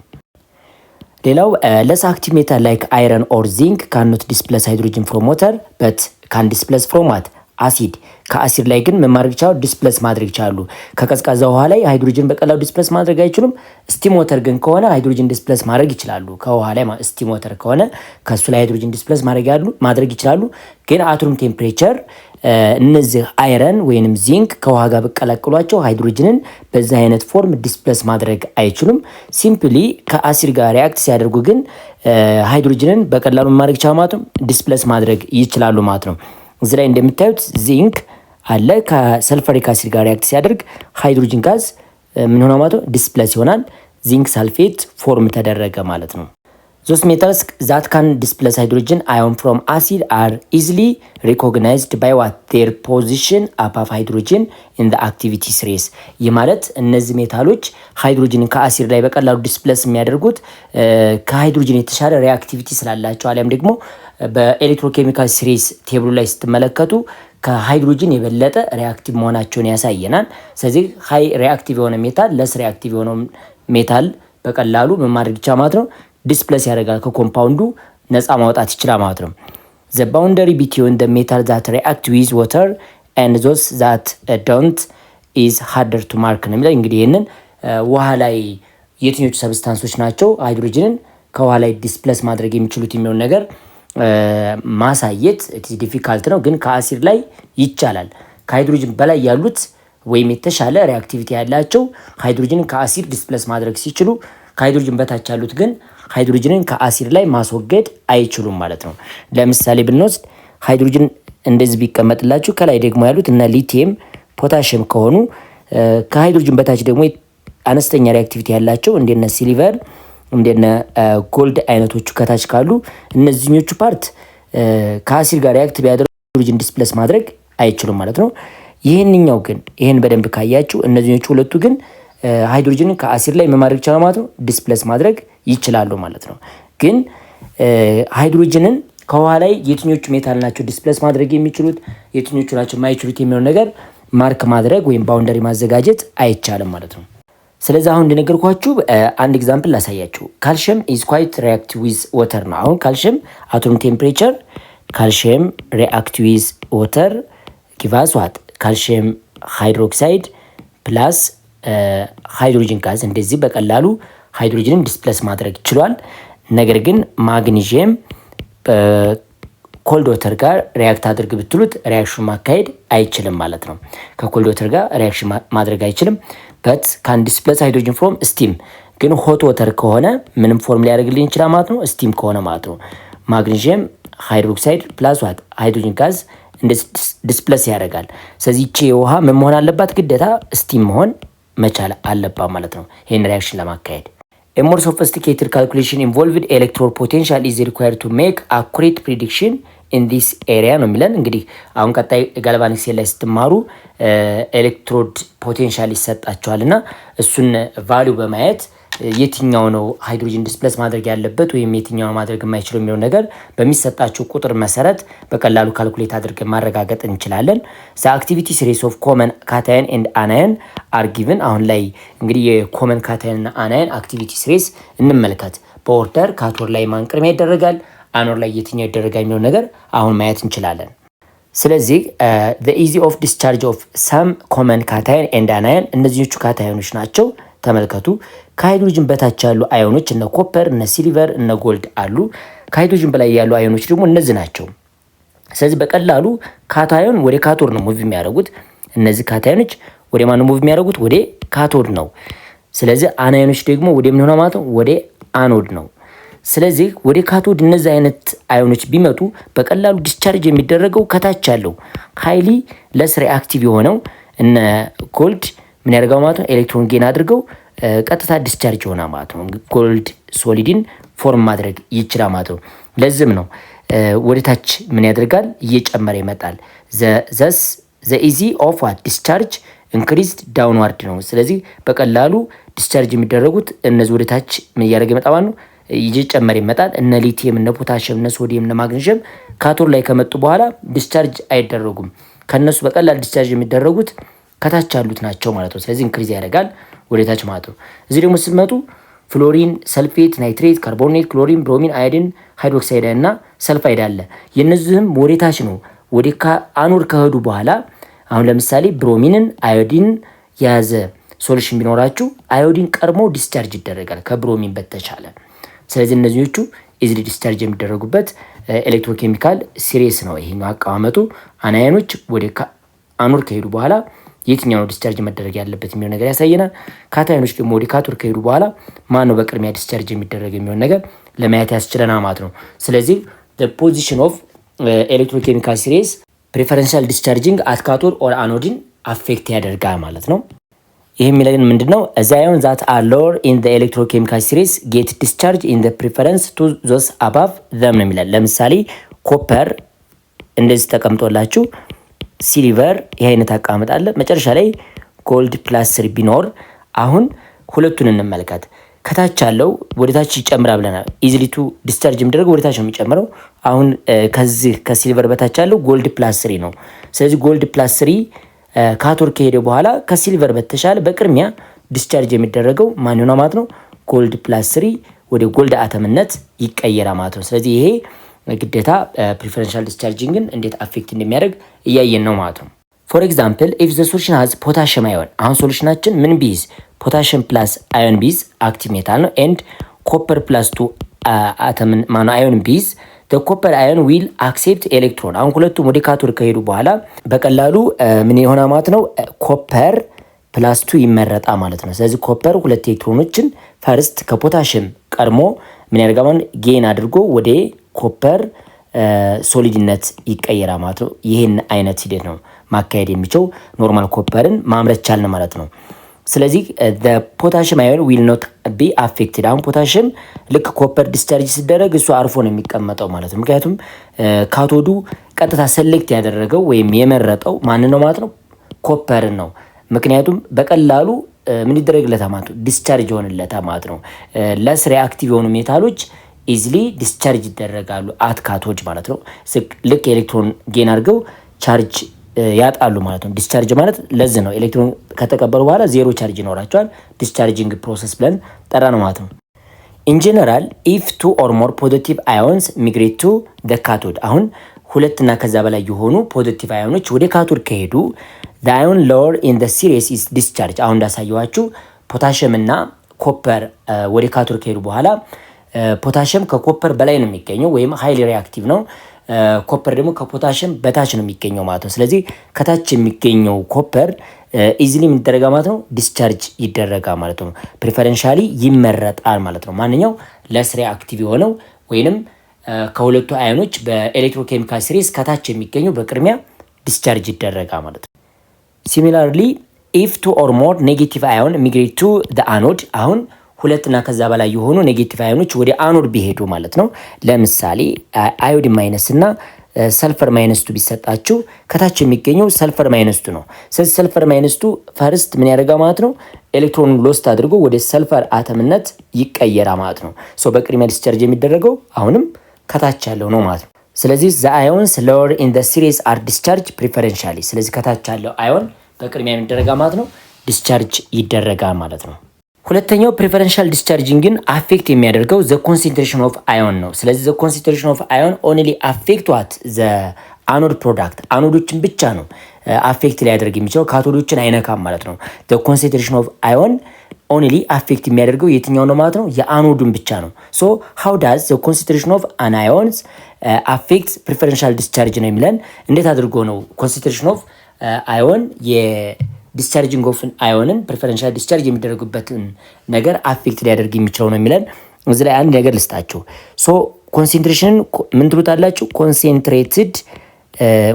ሌላው less active metal like iron or zinc cannot displace hydrogen from water but can displace from what አሲድ ከአሲድ ላይ ግን ምን ማድረግ ይችላሉ? ዲስፕሌስ ማድረግ ይችላሉ። ከቀዝቃዛ ውሃ ላይ ሃይድሮጅን በቀላሉ ዲስፕሌስ ማድረግ አይችሉም። ስቲም ዋተር ግን ከሆነ ሃይድሮጅን ዲስፕሌስ ማድረግ ይችላሉ። ከውሃ ላይ ስቲም ዋተር ከሆነ ከሱ ላይ ሃይድሮጅን ዲስፕሌስ ማድረግ ይችላሉ። ግን አቶም ቴምፕሬቸር እነዚህ አይረን ወይንም ዚንክ ከውሃ ጋር በቀላቅሏቸው ሃይድሮጅንን በዚህ አይነት ፎርም ዲስፕሌስ ማድረግ አይችሉም። ሲምፕሊ ከአሲድ ጋር ሪአክት ሲያደርጉ ግን ሃይድሮጅንን በቀላሉ ማድረግ ይችላሉ ማለት ነው፣ ዲስፕሌስ ማድረግ ይችላሉ ማለት ነው። እዚህ ላይ እንደምታዩት ዚንክ አለ ከሰልፈሪክ አሲድ ጋር ሪአክት ሲያደርግ ሃይድሮጅን ጋዝ ምን ሆነ ማለት ነው? ዲስፕሌስ ይሆናል። ዚንክ ሳልፌት ፎርም ተደረገ ማለት ነው። Those metals that can displace hydrogen ion from acid are easily recognized by what their position above hydrogen in the activity series። ይህ ማለት እነዚህ ሜታሎች ሃይድሮጅንን ከአሲድ ላይ በቀላሉ ዲስፕሌስ የሚያደርጉት ከሃይድሮጅን የተሻለ ሪአክቲቪቲ ስላላቸው አሊያም ደግሞ በኤሌክትሮኬሚካል ሲሪስ ቴብሉ ላይ ስትመለከቱ ከሃይድሮጅን የበለጠ ሪአክቲቭ መሆናቸውን ያሳየናል። ስለዚህ ሃይ ሪአክቲቭ የሆነ ሜታል ለስ ሪአክቲቭ የሆነው ሜታል በቀላሉ ምን ማድረግ ይቻላል ማለት ነው? ዲስፕሌስ ያደርጋል፣ ከኮምፓውንዱ ነፃ ማውጣት ይችላል ማለት ነው። the boundary between the metal that react with water and those that don't is harder to mark ነው የሚለው። እንግዲህ ይህንን ውሃ ላይ የትኞቹ ሰብስታንሶች ናቸው ሃይድሮጅንን ከውሃ ላይ ዲስፕሌስ ማድረግ የሚችሉት የሚሆን ነገር ማሳየት ዲፊካልት ነው። ግን ከአሲድ ላይ ይቻላል። ከሃይድሮጅን በላይ ያሉት ወይም የተሻለ ሪአክቲቪቲ ያላቸው ሃይድሮጅንን ከአሲድ ዲስፕሌስ ማድረግ ሲችሉ፣ ከሃይድሮጅን በታች ያሉት ግን ሃይድሮጅንን ከአሲድ ላይ ማስወገድ አይችሉም ማለት ነው። ለምሳሌ ብንወስድ ሃይድሮጅን እንደዚህ ቢቀመጥላችሁ ከላይ ደግሞ ያሉት እነ ሊቲየም፣ ፖታሽየም ከሆኑ ከሃይድሮጅን በታች ደግሞ አነስተኛ ሪአክቲቪቲ ያላቸው እንደነ ሲልቨር እንደነ ጎልድ አይነቶቹ ከታች ካሉ እነዚህኞቹ ፓርት ከአሲድ ጋር ሪአክት ቢያደርጉ ሃይድሮጅን ዲስፕሌስ ማድረግ አይችሉም ማለት ነው። ይህንኛው ግን ይህን በደንብ ካያችሁ እነዚህኞቹ ሁለቱ ግን ሃይድሮጅንን ከአሲድ ላይ ማድረግ ይችላል ማለት ነው፣ ዲስፕሌስ ማድረግ ይችላሉ ማለት ነው። ግን ሃይድሮጅንን ከውሃ ላይ የትኞቹ ሜታል ናቸው ዲስፕሌስ ማድረግ የሚችሉት የትኞቹ ናቸው የማይችሉት የሚለው ነገር ማርክ ማድረግ ወይም ባውንደሪ ማዘጋጀት አይቻልም ማለት ነው። ስለዚህ አሁን እንደነገርኳችሁ አንድ ኤግዛምፕል ላሳያችሁ። ካልሽየም ኢዝ ኳይት ሪአክት ዊዝ ዋተር ነው። አሁን ካልሽየም አቶም ቴምፕሬቸር ካልሽየም ሪአክት ዊዝ ዋተር ጊቫስ ዋት ካልሽየም ሃይድሮክሳይድ ፕላስ ሃይድሮጅን ጋዝ እንደዚህ በቀላሉ ሃይድሮጅንን ዲስፕሌስ ማድረግ ይችላል። ነገር ግን ማግኒዥየም ኮልድ ወተር ጋር ሪአክት አድርግ ብትሉት ሪአክሽን ማካሄድ አይችልም ማለት ነው። ከኮልድ ወተር ጋር ሪአክሽን ማድረግ አይችልም። በት ካን ዲስፕሌስ ሃይድሮጅን ፍሮም ስቲም። ግን ሆት ወተር ከሆነ ምንም ፎርም ሊያደርግልን ይችላል ማለት ነው፣ ስቲም ከሆነ ማለት ነው። ማግኒዥየም ሃይድሮክሳይድ ፕላስ ዋት ሃይድሮጅን ጋዝ ዲስፕሌስ ያደርጋል። ስለዚህ ይቺ ውሃ ምን መሆን አለባት? ግዴታ ስቲም መሆን መቻል አለባት ማለት ነው ይህን ሪአክሽን ለማካሄድ። A more sophisticated calculation involved electrode potential is required to make accurate prediction in this area ነው የሚለን። እንግዲህ አሁን ቀጣይ ጋልቫኒክ ሴል ላይ ስትማሩ ኤሌክትሮድ ፖቴንሻል ይሰጣቸዋል እና እሱን ቫልዩ በማየት የትኛው ነው ሃይድሮጅን ዲስፕሌስ ማድረግ ያለበት ወይም የትኛው ማድረግ የማይችለው የሚለው ነገር በሚሰጣቸው ቁጥር መሰረት በቀላሉ ካልኩሌት አድርገን ማረጋገጥ እንችላለን። the activity series of common cation and anion are given። አሁን ላይ እንግዲህ የኮመን ካታየን እና አናየን አክቲቪቲ ሲሪስ እንመልከት። በኦርደር ካቶር ላይ ማን ቅድሚያ ይደረጋል፣ አኖር ላይ የትኛው ይደረጋል የሚለው ነገር አሁን ማየት እንችላለን። ስለዚህ the easy of discharge of some common cation and anion እነዚህኞቹ ካታዮኖች ናቸው። ተመልከቱ። ከሃይድሮጅን በታች ያሉ አዮኖች እነ ኮፐር፣ እነ ሲልቨር፣ እነ ጎልድ አሉ። ከሃይድሮጅን በላይ ያሉ አዮኖች ደግሞ እነዚህ ናቸው። ስለዚህ በቀላሉ ካታዮን ወደ ካቶድ ነው ሙቭ የሚያደርጉት። እነዚህ ካታዮኖች ወደ ማን ሙቭ የሚያደርጉት? ወደ ካቶድ ነው። ስለዚህ አናዮኖች ደግሞ ወደ ምን ሆነ ማለት ነው? ወደ አኖድ ነው። ስለዚህ ወደ ካቶድ እነዚህ አይነት አዮኖች ቢመጡ በቀላሉ ዲስቻርጅ የሚደረገው ከታች ያለው ሃይሊ ለስ ሪአክቲቭ የሆነው እነ ጎልድ ምን ያደርጋው ማለት ነው? ኤሌክትሮን ጌን አድርገው ቀጥታ ዲስቻርጅ ሆና ማለት ነው። ጎልድ ሶሊድን ፎርም ማድረግ ይችላል ማለት ነው። ለዚህም ነው ወደ ታች ምን ያደርጋል? እየጨመረ ይመጣል። ዘ ኢዚ ኦፍ ዋት ዲስቻርጅ ኢንክሪዝድ ዳውንዋርድ ነው። ስለዚህ በቀላሉ ዲስቻርጅ የሚደረጉት እነዚህ ወደ ታች ምን እያደረገ ይመጣል ነው? እየጨመረ ይመጣል። እነ ሊቲየም፣ እነ ፖታሽየም፣ እነ ሶዲየም፣ እነ ማግኔዥየም ካቶድ ላይ ከመጡ በኋላ ዲስቻርጅ አይደረጉም። ከነሱ በቀላል ዲስቻርጅ የሚደረጉት ከታች ያሉት ናቸው ማለት ነው። ስለዚህ ኢንክሪዝ ያደርጋል ወደ ታች ማለት ነው። እዚህ ደግሞ ስትመጡ ፍሎሪን፣ ሰልፌት፣ ናይትሬት፣ ካርቦኔት፣ ክሎሪን፣ ብሮሚን፣ አዮዲን፣ ሃይድሮክሳይድ እና ሰልፋይድ አለ። የነዚህም ወደታች ነው ወደ አኖድ ከሄዱ በኋላ አሁን ለምሳሌ ብሮሚንን አዮዲን የያዘ ሶሉሽን ቢኖራችሁ አዮዲን ቀድሞ ዲስቻርጅ ይደረጋል ከብሮሚን በተቻለ። ስለዚህ እነዚህኞቹ ኢዚሊ ዲስቻርጅ የሚደረጉበት ኤሌክትሮኬሚካል ሲሪስ ነው። ይሄኛው አቀማመጡ አናያኖች ወደ አኖድ ከሄዱ በኋላ የትኛው ነው ዲስቻርጅ መደረግ ያለበት የሚሆን ነገር ያሳየናል። ካታዮኖች ደግሞ ወደ ካቶድ ከሄዱ በኋላ ማን ነው በቅድሚያ ዲስቻርጅ የሚደረግ የሚሆን ነገር ለማየት ያስችለናል ማለት ነው። ስለዚህ the position of ኤሌክትሮኬሚካል ሲሪስ ፕሪፈረንሻል ዲስቻርጂንግ አት ካቶድ ኦር አኖዲን አፌክት ያደርጋል ማለት ነው። ይህ የሚለን ምንድነው? ዘ አዮን ዛት አር ሎወር ኢን ዘ ኤሌክትሮኬሚካል ሲሪስ ጌት ዲስቻርጅ ኢን ዘ ፕሪፈረንስ ቱ ዞስ አባቭ ዘም ነው የሚለን። ለምሳሌ ኮፐር እንደዚህ ተቀምጦላችሁ ሲልቨር ይህ አይነት አቀማመጥ አለ። መጨረሻ ላይ ጎልድ ፕላስ 3 ቢኖር አሁን ሁለቱን እንመልከት። ከታች ያለው ወደ ታች ይጨምራል ብለናል። ኢዚሊቱ ዲስቻርጅ የሚደረገው ወደ ታች ነው የሚጨምረው። አሁን ከዚህ ከሲልቨር በታች ያለው ጎልድ ፕላስ 3 ነው። ስለዚህ ጎልድ ፕላስ 3 ካቶድ ከሄደ በኋላ ከሲልቨር በተሻለ በቅድሚያ ዲስቻርጅ የሚደረገው ማን ነው ማለት ነው? ጎልድ ፕላስ 3 ወደ ጎልድ አተምነት ይቀየራል ማለት ነው። ስለዚህ ይሄ ግዴታ ፕሪፈረንሻል ዲስቻርጂንግን እንዴት አፌክት እንደሚያደርግ እያየን ነው ማለት ነው። ፎር ኤግዛምፕል ኢፍ ዘ ሶሉሽን ሃዝ ፖታሽየም አዮን፣ አሁን ሶሉሽናችን ምን ቢይዝ? ፖታሽየም ፕላስ አዮን ቢይዝ አክቲቭ ሜታል ነው። ኤንድ ኮፐር ፕላስ 2 አተምን ማኑ አዮን ቢይዝ the copper ion will accept electron። አሁን ሁለቱም ወደ ካቶድ ከሄዱ በኋላ በቀላሉ ምን ይሆና ማለት ነው? ኮፐር ፕላስ 2 ይመረጣ ማለት ነው። ስለዚህ ኮፐር ሁለት ኤሌክትሮኖችን ፈርስት ከፖታሽየም ቀድሞ ምን ያደርጋል? ጌን አድርጎ ወደ ኮፐር ሶሊድነት ይቀየራል ማለት ነው። ይህን አይነት ሂደት ነው ማካሄድ የሚችለው ኖርማል ኮፐርን ማምረት ቻልን ማለት ነው። ስለዚህ ፖታሽየም አዮን ዊል ኖት ቢ አፌክትድ። አሁን ፖታሽየም ልክ ኮፐር ዲስቻርጅ ሲደረግ እሱ አርፎ ነው የሚቀመጠው ማለት ነው። ምክንያቱም ካቶዱ ቀጥታ ሰሌክት ያደረገው ወይም የመረጠው ማንን ነው ማለት ነው? ኮፐርን ነው። ምክንያቱም በቀላሉ ምን ይደረግለታል ማለት ነው? ዲስቻርጅ ይሆንለታል ማለት ነው። ለስ ሪአክቲቭ የሆኑ ሜታሎች ኢዚሊ ዲስቻርጅ ይደረጋሉ አት ካቶድ ማለት ነው። ልክ ኤሌክትሮን ጌን አድርገው ቻርጅ ያጣሉ ማለት ነው። ዲስቻርጅ ማለት ለዚህ ነው። ኤሌክትሮን ከተቀበሉ በኋላ ዜሮ ቻርጅ ይኖራቸዋል። ዲስቻርጂንግ ፕሮሰስ ብለን ጠራ ነው ማለት ነው። ኢን ጀነራል ኢፍ 2 ኦር ሞር ፖዚቲቭ አዮንስ ሚግሬት ቱ ዘ ካቶድ፣ አሁን ሁለትና ከዛ በላይ የሆኑ ፖዚቲቭ አዮኖች ወደ ካቶድ ከሄዱ ዘ አዮን ሎወር ኢን ዘ ሲሪስ ኢዝ ዲስቻርጅ። አሁን እንዳሳየዋችሁ ፖታሽየም እና ኮፐር ወደ ካቶድ ከሄዱ በኋላ ፖታሽየም ከኮፐር በላይ ነው የሚገኘው ወይም ሃይሊ ሪአክቲቭ ነው። ኮፐር ደግሞ ከፖታሽየም በታች ነው የሚገኘው ማለት ነው። ስለዚህ ከታች የሚገኘው ኮፐር ኢዚሊ የሚደረጋ ማለት ነው ዲስቻርጅ ይደረጋ ማለት ነው። ፕሪፈረንሻሊ ይመረጣል ማለት ነው። ማንኛው ለስ ሪአክቲቭ የሆነው ወይንም ከሁለቱ አዮኖች በኤሌክትሮኬሚካል ሲሪስ ከታች የሚገኘው በቅድሚያ ዲስቻርጅ ይደረጋ ማለት ነው። ሲሚላርሊ ኢፍ 2 ኦር ሞር ኔጌቲቭ አዮን ሚግሬት ቱ ዘ አኖድ፣ አሁን ሁለትና ከዛ በላይ የሆኑ ኔጌቲቭ አዮኖች ወደ አኖድ ቢሄዱ ማለት ነው። ለምሳሌ አዮዲን ማይነስ እና ሰልፈር ማይነስ 2 ቢሰጣችሁ ከታች የሚገኘው ሰልፈር ማይነስ 2 ነው። ስለዚህ ሰልፈር ማይነስ 2 ፈርስት ምን ያደርጋ ማለት ነው? ኤሌክትሮኑን ሎስት አድርጎ ወደ ሰልፈር አተምነት ይቀየራ ማለት ነው። ሶ በቅድሚያ ዲስቻርጅ የሚደረገው አሁንም ከታች ያለው ነው ማለት ነው። ስለዚህ ዘ አዮንስ ሎወር ኢን ዘ ሲሪስ አር ዲስቻርጅ ፕሪፈረንሻሊ። ስለዚህ ከታች ያለው አዮን በቅድሚያ የሚደረጋ ማለት ነው ዲስቻርጅ ይደረጋል ማለት ነው። ሁለተኛው ፕሪፈረንሻል ዲስቻርጂንግን አፌክት የሚያደርገው ዘ ኮንሰንትሬሽን ኦፍ አዮን ነው። ስለዚህ ዘ ኮንሰንትሬሽን ኦፍ አዮን ኦንሊ አፌክት ዋት ዘ አኖድ ፕሮዳክት፣ አኖዶችን ብቻ ነው አፌክት ሊያደርግ የሚችለው ካቶዶችን አይነካም ማለት ነው። ዘ ኮንሰንትሬሽን ኦፍ አዮን ኦንሊ አፌክት የሚያደርገው የትኛው ነው ማለት ነው? የአኖዱን ብቻ ነው። ሶ ሃው ዳዝ ዘ ኮንሰንትሬሽን ኦፍ አናዮንስ አፌክት ፕሪፈረንሻል ዲስቻርጅ ነው የሚለን። እንዴት አድርጎ ነው ኮንሰንትሬሽን ኦፍ አዮን ዲስቻርጂንግ ኦፍ አዮንን ፕሪፈረንሻል ዲስቻርጅ የሚደረጉበትን ነገር አፌክት ሊያደርግ የሚችለው ነው የሚለን። እዚህ ላይ አንድ ነገር ልስጣችሁ። ሶ ኮንሴንትሬሽንን ምን ትሉታላችሁ?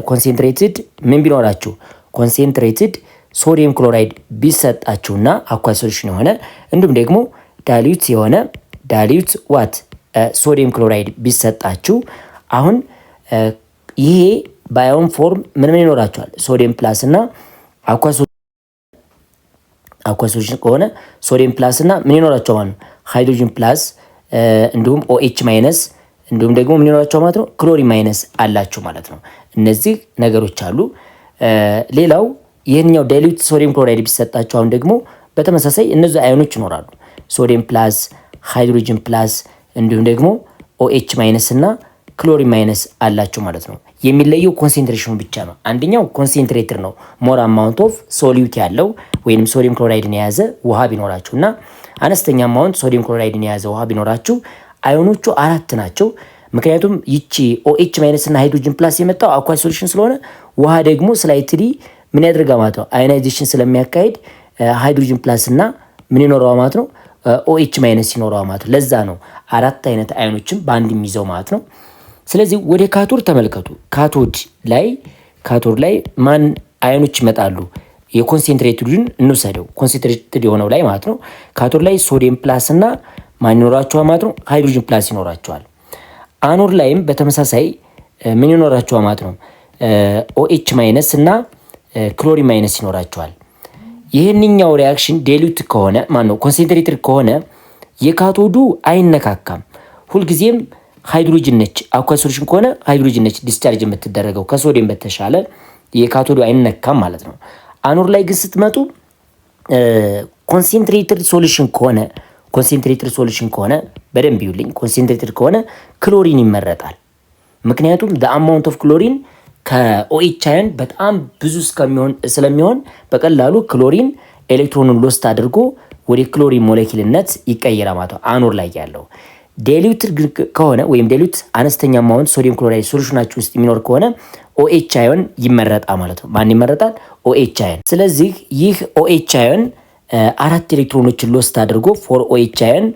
ኮንሴንትሬትድ ምን ቢኖራችሁ? ኮንሴንትሬትድ ሶዲየም ክሎራይድ ቢሰጣችሁና አኳይ ሶሉሽን የሆነ እንዲሁም ደግሞ ዳይሉት ዋት ሶዲየም ክሎራይድ ቢሰጣችሁ አሁን ይሄ ባዮን ፎርም ምን ይኖራቸዋል? ሶዲየም ፕላስ እና አኳይ ሶሉሽን ከሆነ ሶዲየም ፕላስ እና ምን ይኖራቸው ማለት ነው? ሃይድሮጅን ፕላስ እንዲሁም ኦኤች ማይነስ እንዲሁም ደግሞ ምን ይኖራቸው ማለት ነው? ክሎሪን ማይነስ አላቸው ማለት ነው። እነዚህ ነገሮች አሉ። ሌላው ይህኛው ዳይሉት ሶዲየም ክሎራይድ ቢሰጣቸው አሁን ደግሞ በተመሳሳይ እነዚህ አዮኖች ይኖራሉ። ሶዲየም ፕላስ ሃይድሮጅን ፕላስ እንዲሁም ደግሞ OH ማይነስ እና ክሎሪን ማይነስ አላቸው ማለት ነው። የሚለየው ኮንሴንትሬሽኑ ብቻ ነው። አንደኛው ኮንሴንትሬትር ነው ሞር አማውንት ኦፍ ሶሊዩት ያለው ወይም ሶዲየም ክሎራይድን የያዘ ውሃ ቢኖራችሁ እና አነስተኛ አማውንት ሶዲየም ክሎራይድን የያዘ ውሃ ቢኖራችሁ አዮኖቹ 4 ናቸው። ምክንያቱም ይቺ OH ማይነስ እና ሃይድሮጅን ፕላስ የመጣው አኳ ሶሉሽን ስለሆነ ውሃ ደግሞ ስላይትሊ ምን ያደርጋ ማለት ነው አዮናይዜሽን ስለሚያካሂድ ሃይድሮጅን ፕላስ እና ምን ይኖረው ማለት ነው OH ማይነስ ይኖረው ማለት ነው። ለዛ ነው 4 አይነት አዮኖችን በአንድ የሚይዘው ማለት ነው። ስለዚህ ወደ ካቶድ ተመልከቱ። ካቶድ ላይ ማን አዮኖች ይመጣሉ? የኮንሴንትሬትዱን እንውሰደው። ኮንሴንትሬትድ የሆነው ላይ ማለት ነው ካቶድ ላይ ሶዲየም ፕላስ እና ማን ይኖራቸዋል ማለት ነው ሃይድሮጅን ፕላስ ይኖራቸዋል። አኖድ ላይም በተመሳሳይ ምን ይኖራቸዋል ማለት ነው OH ማይነስ እና ክሎሪን ማይነስ ይኖራቸዋል። ይህንኛው ሪያክሽን ዲሉት ከሆነ ማነው ኮንሴንትሬትድ ከሆነ የካቶዱ አይነካካም። ሁልጊዜም ሃይድሮጅን ነች። አኳ ሶሉሽን ከሆነ ሃይድሮጅን ነች ዲስቻርጅ የምትደረገው ከሶዲየም በተሻለ የካቶዱ አይነካም ማለት ነው። አኖድ ላይ ግን ስትመጡ ኮንሴንትሬትድ ሶሉሽን ከሆነ በደንብ ይውልኝ። ኮንሴንትሬትድ ከሆነ ክሎሪን ይመረጣል። ምክንያቱም the amount of ክሎሪን ከOH አየን በጣም ብዙ ስለሚሆን በቀላሉ ክሎሪን ኤሌክትሮኑን ሎስት አድርጎ ወደ ክሎሪን ሞለኪልነት ይቀየራል ማለት ነው አኖድ ላይ ያለው። ዲሉትድ ከሆነ ወይም ዲሉት አነስተኛ አማውንት ሶዲየም ክሎራይድ ሶሉሽናችሁ ውስጥ የሚኖር ከሆነ OH አዮን ይመረጣል ማለት ነው። ማን ይመረጣል? OH አዮን። ስለዚህ ይህ OH አዮን 4 ኤሌክትሮኖችን ሎስት አድርጎ ፎር OH አዮን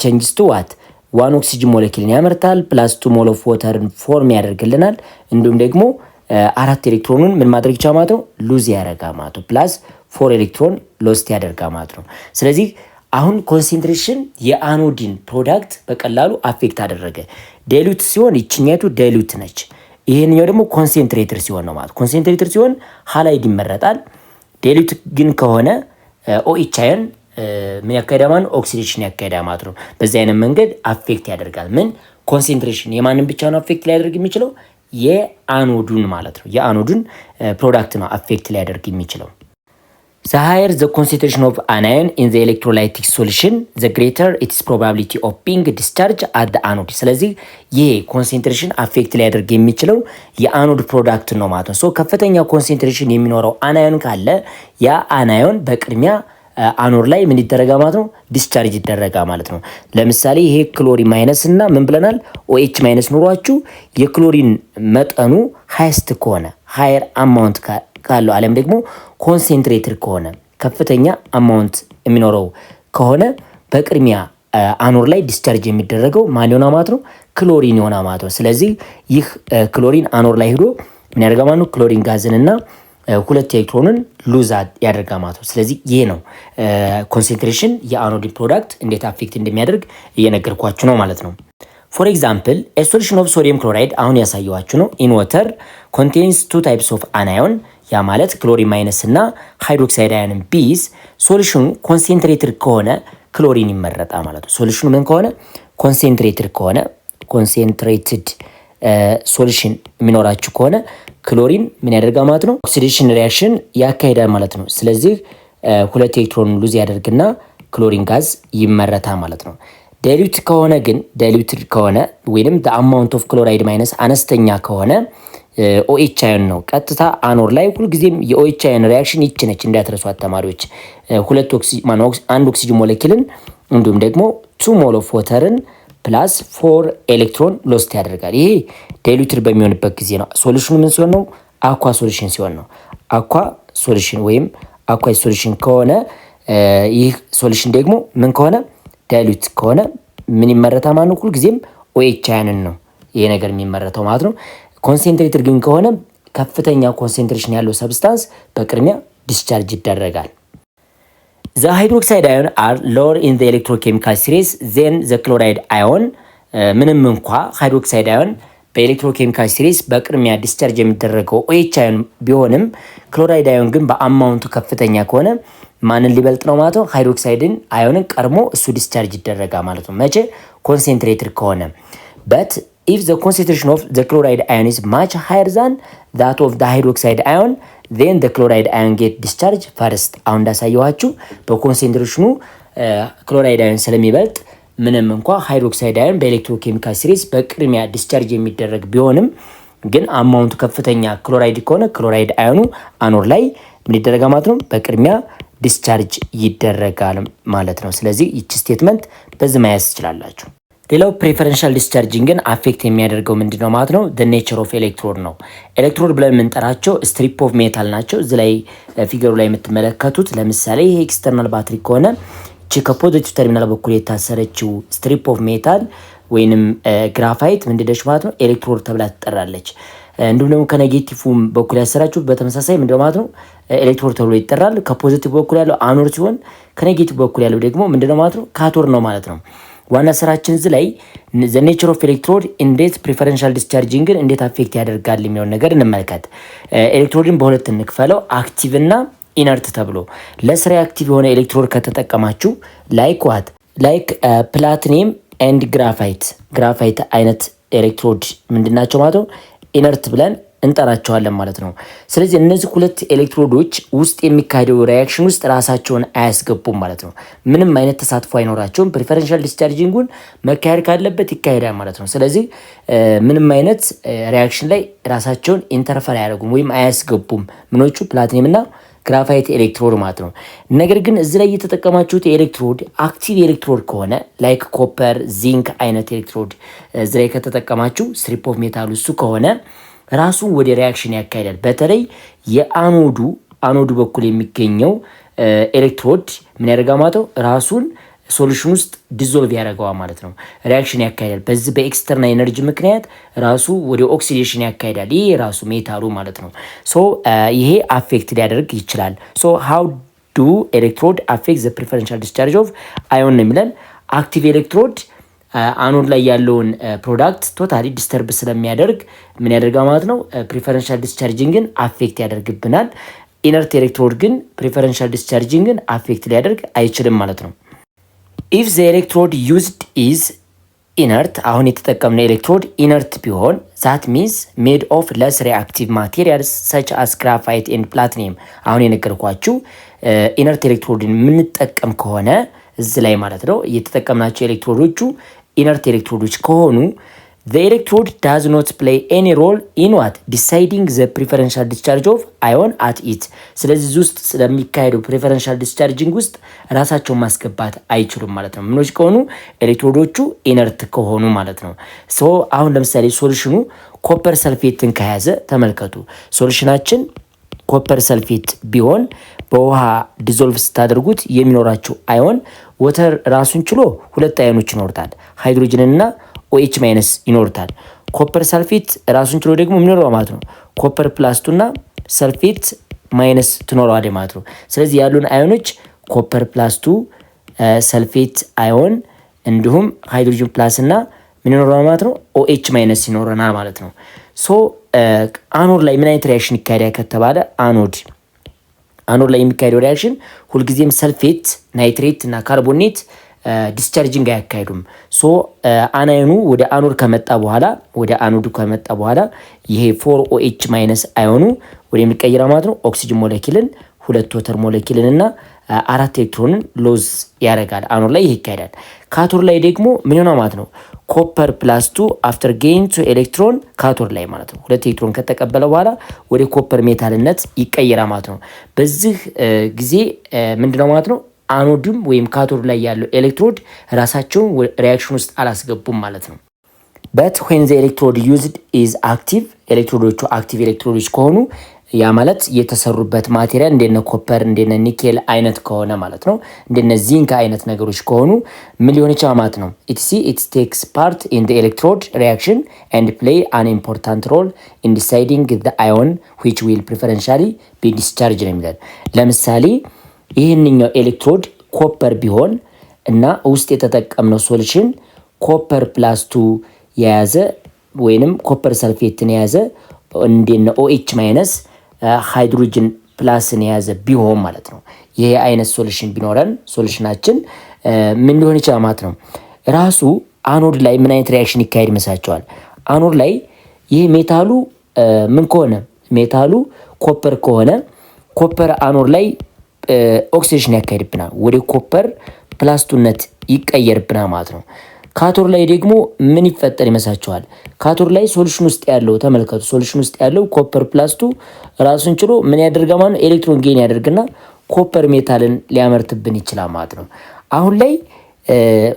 ቼንጅስ ቱ ዋት 1 ኦክሲጅን ሞለኪልን ያመርታል። ፕላስ 2 ሞል ኦፍ ዋተርን ፎርም ያደርግልናል። እንዲሁም ደግሞ 4 ኤሌክትሮኑን ምን ማድረግ ይቻላል ማለት ነው ሉዝ ያደርጋል ማለት ነው። ፕላስ 4 ኤሌክትሮን ሎስት ያደርጋል ማለት ነው። ስለዚህ አሁን ኮንሴንትሬሽን የአኖዲን ፕሮዳክት በቀላሉ አፌክት አደረገ። ዲሉት ሲሆን ይችኛቱ ዲሉት ነች። ይሄንኛው ደግሞ ኮንሴንትሬትር ሲሆን ነው ማለት። ኮንሴንትሬትር ሲሆን ሃላይድ ይመረጣል። ዲሉት ግን ከሆነ OH አየን ምን ያካሄዳል ማለት ኦክሲዴሽን ያካሄዳል ማለት ነው። በዚህ አይነት መንገድ አፌክት ያደርጋል። ምን ኮንሴንትሬሽን የማንን ብቻ ነው አፌክት ሊያደርግ የሚችለው? የአኖዱን ማለት ነው። የአኖዱን ፕሮዳክት ነው አፌክት ሊያደርግ የሚችለው። The higher the concentration of anion in the electrolytic solution, the greater its probability of being discharged at the anode. ስለዚህ ይሄ ኮንሴንትሬሽን አፌክት ሊያደርግ የሚችለው የአኖድ ፕሮዳክት ነው ማለት ነው። ከፍተኛ ኮንሴንትሬሽን የሚኖረው አናዮን ካለ ያ አናዮን በቅድሚያ አኖድ ላይ ምን ይደረጋል ማለት ነው ዲስቻርጅ ይደረጋል ማለት ነው። ለምሳሌ ይሄ ክሎሪን ማይነስ እና ምን ብለናል OH ማይነስ ኑሯችሁ የክሎሪን መጠኑ ሃይስት ከሆነ ሃየር አማውንት ካለው አለም ደግሞ ኮንሴንትሬትድ ከሆነ ከፍተኛ አማውንት የሚኖረው ከሆነ በቅድሚያ አኖድ ላይ ዲስቻርጅ የሚደረገው ማን ይሆናል ማለት ነው ክሎሪን ይሆናል ማለት ነው። ስለዚህ ይህ ክሎሪን አኖድ ላይ ሄዶ ምን ያደርጋል ማለት ነው ክሎሪን ጋዝን እና 2 ኤሌክትሮንን ሉዝ ያደርጋል ማለት ነው። ስለዚህ ይሄ ነው ኮንሴንትሬሽን የአኖዲን ፕሮዳክት እንዴት አፌክት እንደሚያደርግ እየነገርኳችሁ ነው ማለት ነው። ፎር ኤግዛምፕል a solution of sodium chloride አሁን ያሳየዋችሁ ነው in water contains 2 types of anion ያ ማለት ክሎሪን ማይነስ እና ሃይድሮክሳይድ አዮንን ቢዝ ሶሉሽኑ ኮንሴንትሬትድ ከሆነ ክሎሪን ይመረጣል ማለት ነው። ሶሉሽኑ ምን ከሆነ ኮንሴንትሬትድ ከሆነ ኮንሴንትሬትድ ሶሉሽን የሚኖራችሁ ከሆነ ክሎሪን ምን ያደርጋል ማለት ነው ኦክሲዴሽን ሪአክሽን ያካሂዳል ማለት ነው። ስለዚህ 2 ኤሌክትሮን ሉዝ ያደርግና ክሎሪን ጋዝ ይመረታል ማለት ነው። ዲሉት ከሆነ ግን ዲሉትድ ከሆነ ወይንም the amount of chloride ማይነስ አነስተኛ ከሆነ OH አዮን ነው ቀጥታ አኖድ ላይ ሁልጊዜም የOH አዮን ሪአክሽን ይች ነች እንዳትረሷት ተማሪዎች። 1 ኦክሲጅን ሞለኪልን እንዲሁም ደግሞ 2 ሞል ኦፍ ዋተርን ፕላስ 4 ኤሌክትሮን ሎስት ያደርጋል። ይሄ ዲሉትድ በሚሆንበት ጊዜ ነው። ሶሉሽኑ ምን ሲሆን ነው አኳ ሶሉሽን ሲሆን ነው። አኳ ሶሉሽን ወይም አኳ ሶሉሽን ከሆነ ይህ ሶሉሽን ደግሞ ምን ከሆነ ዲሉት ከሆነ ምን ይመረታል ማለት ነው ሁልጊዜም OH አዮንን ነው ይሄ ነገር የሚመረተው ማለት ነው። ኮንሴንትሬትድ ግን ከሆነ ከፍተኛ ኮንሴንትሬሽን ያለው ሰብስታንስ በቅድሚያ ዲስቻርጅ ይደረጋል። The hydroxide ion are lower in the electrochemical series than the chloride ion ምንም እንኳ ሃይድሮክሳይድ አዮን በኤሌክትሮኬሚካል ሲሪስ በቅድሚያ ዲስቻርጅ የሚደረገው OH አዮን ቢሆንም ክሎራይድ አዮን ግን በአማውንቱ ከፍተኛ ከሆነ ማንን ሊበልጥ ነው ማለት ነው ሃይድሮክሳይድን አዮንን ቀድሞ እሱ ዲስቻርጅ ይደረጋል ማለት ነው መቼ ኮንሴንትሬትድ ከሆነ። but if the concentration of the chloride ion is much higher than that of the hydroxide ion then the chloride ion get discharged first። አሁን እንዳሳየኋችሁ በኮንሴንትሬሽኑ ክሎራይድ አዮን ስለሚበልጥ ምንም እንኳ ሃይድሮክሳይድ አዮን በኤሌክትሮኬሚካል ሲሪዝ በቅድሚያ ዲስቻርጅ የሚደረግ ቢሆንም ግን አማውንቱ ከፍተኛ ክሎራይድ ከሆነ ክሎራይድ አዮኑ አኖድ ላይ ምን ይደረጋል ማለት ነው? በቅድሚያ ዲስቻርጅ ይደረጋል ማለት ነው። ስለዚህ ይቺ ስቴትመንት በዚህ መያዝ ትችላላችሁ። ሌላው ፕሪፈረንሻል ዲስቻርጂንግን አፌክት የሚያደርገው ምንድነው ማለት ነው? the nature of ኤሌክትሮድ ነው። ኤሌክትሮድ ብለን የምንጠራቸው ስትሪፕ ኦፍ ሜታል ናቸው። እዚህ ላይ ፊገሩ ላይ የምትመለከቱት ለምሳሌ ይሄ ኤክስተርናል ባትሪ ከሆነ እቺ ከፖዚቲቭ ተርሚናል በኩል የታሰረችው ስትሪፕ ኦፍ ሜታል ወይንም ግራፋይት ምንድነች ማለት ነው? ኤሌክትሮድ ተብላ ትጠራለች። እንዲሁም ደግሞ ከኔጌቲቭ በኩል ያሰራችሁ በተመሳሳይ ምንድነው ማለት ነው? ኤሌክትሮድ ተብሎ ይጠራል። ከፖዚቲቭ በኩል ያለው አኖድ ሲሆን ከኔጌቲቭ በኩል ያለው ደግሞ ምንድነው ማለት ነው? ካቶድ ነው ማለት ነው። ዋና ስራችን እዚህ ላይ the nature of ኤሌክትሮድ እንዴት ፕሪፈረንሻል ዲስቻርጂንግን እንዴት አፌክት ያደርጋል የሚለውን ነገር እንመልከት። ኤሌክትሮድን በሁለት እንክፈለው፣ አክቲቭ እና ኢነርት ተብሎ። ለስራ አክቲቭ የሆነ ኤሌክትሮድ ከተጠቀማችሁ ላይክ ፕላቲኒየም ኤንድ ግራፋይት አይነት ኤሌክትሮድ ምንድናቸው ማለት ነው? ኢነርት ብለን እንጠራቸዋለን ማለት ነው። ስለዚህ እነዚህ ሁለት ኤሌክትሮዶች ውስጥ የሚካሄደው ሪያክሽን ውስጥ ራሳቸውን አያስገቡም ማለት ነው። ምንም አይነት ተሳትፎ አይኖራቸውም። ፕሪፈረንሻል ዲስቻርጂንጉን መካሄድ ካለበት ይካሄዳል ማለት ነው። ስለዚህ ምንም አይነት ሪያክሽን ላይ ራሳቸውን ኢንተርፈር አያደርጉም ወይም አያስገቡም ምኖቹ ፕላቲኒየም እና ግራፋይት ኤሌክትሮድ ማለት ነው። ነገር ግን እዚህ ላይ የተጠቀማችሁት ኤሌክትሮድ አክቲቭ ኤሌክትሮድ ከሆነ ላይክ ኮፐር፣ ዚንክ አይነት ኤሌክትሮድ እዚህ ላይ ከተጠቀማችሁ ስትሪፕ ኦፍ ሜታሉ እሱ ከሆነ ራሱን ወደ ሪያክሽን ያካሂዳል። በተለይ የአኖዱ በኩል የሚገኘው ኤሌክትሮድ ምን ያደርጋል ማለት ነው? ራሱን ሶሉሽን ውስጥ ዲዞልቭ ያደርገዋል ማለት ነው። ሪያክሽን ያካሂዳል። በዚህ በኤክስተርናል ኤነርጂ ምክንያት ራሱ ወደ ኦክሲዴሽን ያካሂዳል። ይሄ ራሱ ሜታሉ ማለት ነው። ሶ ይሄ አፌክት ሊያደርግ ይችላል። ሶ ሃው ዱ ኤሌክትሮድ አፌክት ዘ ፕሪፈረንሻል ዲስቻርጅ ኦፍ አዮን ነው የሚለን። አክቲቭ ኤሌክትሮድ አኖድ ላይ ያለውን ፕሮዳክት ቶታሊ ዲስተርብ ስለሚያደርግ ምን ያደርጋል ማለት ነው? ፕሪፈረንሻል ዲስቻርጂንግን አፌክት ያደርግብናል። ኢነርት ኤሌክትሮድ ግን ፕሪፈረንሻል ዲስቻርጂንግን አፌክት ሊያደርግ አይችልም ማለት ነው። ኢፍ ዘ ኤሌክትሮድ ዩዝድ ኢዝ ኢነርት፣ አሁን የተጠቀምነው ኤሌክትሮድ ኢነርት ቢሆን ዛት ሚንስ ሜድ ኦፍ ለስ ሪአክቲቭ ማቴሪያልስ ሰች አስ ግራፋይት ኤንድ ፕላቲኒየም። አሁን የነገርኳችሁ ኢነርት ኤሌክትሮድን የምንጠቀም ከሆነ እዚህ ላይ ማለት ነው የተጠቀምናቸው ኤሌክትሮዶቹ ኢነርት ኤሌክትሮዶች ከሆኑ the electrode does not play any role in what deciding the preferential discharge of ion at it። ስለዚህ ውስጥ ስለሚካሄደው ፕሪፈረንሻል ዲስቻርጂንግ ውስጥ ራሳቸውን ማስገባት አይችሉም ማለት ነው። ምኖች ከሆኑ ኤሌክትሮዶቹ ኢነርት ከሆኑ ማለት ነው። ሶ አሁን ለምሳሌ ሶሉሽኑ ኮፐር ሰልፌትን ከያዘ ተመልከቱ። ሶሉሽናችን ኮፐር ሰልፌት ቢሆን በውሃ ዲዞልቭ ስታደርጉት የሚኖራቸው አዮን ወተር ራሱን ችሎ ሁለት አዮኖች ይኖርታል፣ ሃይድሮጅንና OH ማይነስ ይኖርታል። ኮፐር ሰልፌት ራሱን ችሎ ደግሞ የሚኖረው ማለት ነው ኮፐር ፕላስቱና ሰልፌት ማይነስ ትኖረዋል ማለት ነው። ስለዚህ ያሉን አዮኖች ኮፐር ፕላስቱ፣ ሰልፌት አዮን እንዲሁም ሃይድሮጅን ፕላስ እና ምን ይኖረናል ማለት ነው? OH ማይነስ ይኖረናል ማለት ነው። ሶ አኖድ ላይ ምን አይነት ሪያክሽን ይካሄዳል ከተባለ አኖድ ላይ የሚካሄደው ሪያክሽን ሁልጊዜም ሰልፌት፣ ናይትሬት እና ካርቦኔት ዲስቻርጂንግ አያካሂዱም። ሶ አናዮኑ ወደ አኖድ ከመጣ በኋላ ይሄ 4OH ማይነስ አዮኑ ወደ የሚቀይራ ማለት ነው ኦክሲጅን ሞለኪልን፣ 2 ወተር ሞለኪልን እና 4 ኤሌክትሮንን ሎዝ ያደርጋል። አኖድ ላይ ይሄ ይካሄዳል። ካቶድ ላይ ደግሞ ምን ይሆናል ማለት ነው? ኮፐር ፕላስ 2 አፍተር ጌይን 2 ኤሌክትሮን ካቶድ ላይ ማለት ነው 2 ኤሌክትሮን ከተቀበለ በኋላ ወደ ኮፐር ሜታልነት ይቀየራል ማለት ነው። በዚህ ጊዜ ምንድነው ማለት ነው? አኖድም ወይም ካቶድ ላይ ያለው ኤሌክትሮድ ራሳቸውን ሪያክሽን ውስጥ አላስገቡም ማለት ነው። በት when the electrode used is active ኤሌክትሮዶቹ አክቲቭ ኤሌክትሮዶች ከሆኑ ያ ማለት የተሰሩበት ማቴሪያል እንደነ ኮፐር እንደነ ኒኬል አይነት ከሆነ ማለት ነው እንደነ ዚንክ አይነት ነገሮች ከሆኑ ምን ሊሆን ይችላል ማለት ነው? it takes part in the electrode reaction and play an important role in deciding the ion which will preferentially be discharged ነው የሚለን። ለምሳሌ ይህንኛው ኤሌክትሮድ ኮፐር ቢሆን እና ውስጥ የተጠቀምነው ሶሉሽን ኮፐር ፕላስ 2 የያዘ ወይንም ኮፐር ሰልፌትን የያዘ እንደነ OH ማይነስ ሃይድሮጅን ፕላስን የያዘ ቢሆን ማለት ነው። ይሄ አይነት ሶሉሽን ቢኖረን ሶሉሽናችን ምን ሊሆን ይችላል ማለት ነው? ራሱ አኖድ ላይ ምን አይነት ሪያክሽን ይካሄድ ይመስላችኋል? አኖድ ላይ ይሄ ሜታሉ ምን ከሆነ ሜታሉ ኮፐር ከሆነ ኮፐር አኖድ ላይ ኦክሲዴሽን ያካሄድብናል። ወደ ኮፐር ፕላስቱነት ይቀየርብናል ማለት ነው። ካቶድ ላይ ደግሞ ምን ይፈጠር ይመስላችኋል? ካቶድ ላይ ሶሉሽን ውስጥ ያለው ተመልከቱ። ሶሉሽን ውስጥ ያለው ኮፐር ፕላስቱ ራሱን ችሎ ምን ያደርጋል ማለት ነው? ኤሌክትሮን ጌን ያደርግና ኮፐር ሜታልን ሊያመርትብን ይችላል ማለት ነው። አሁን ላይ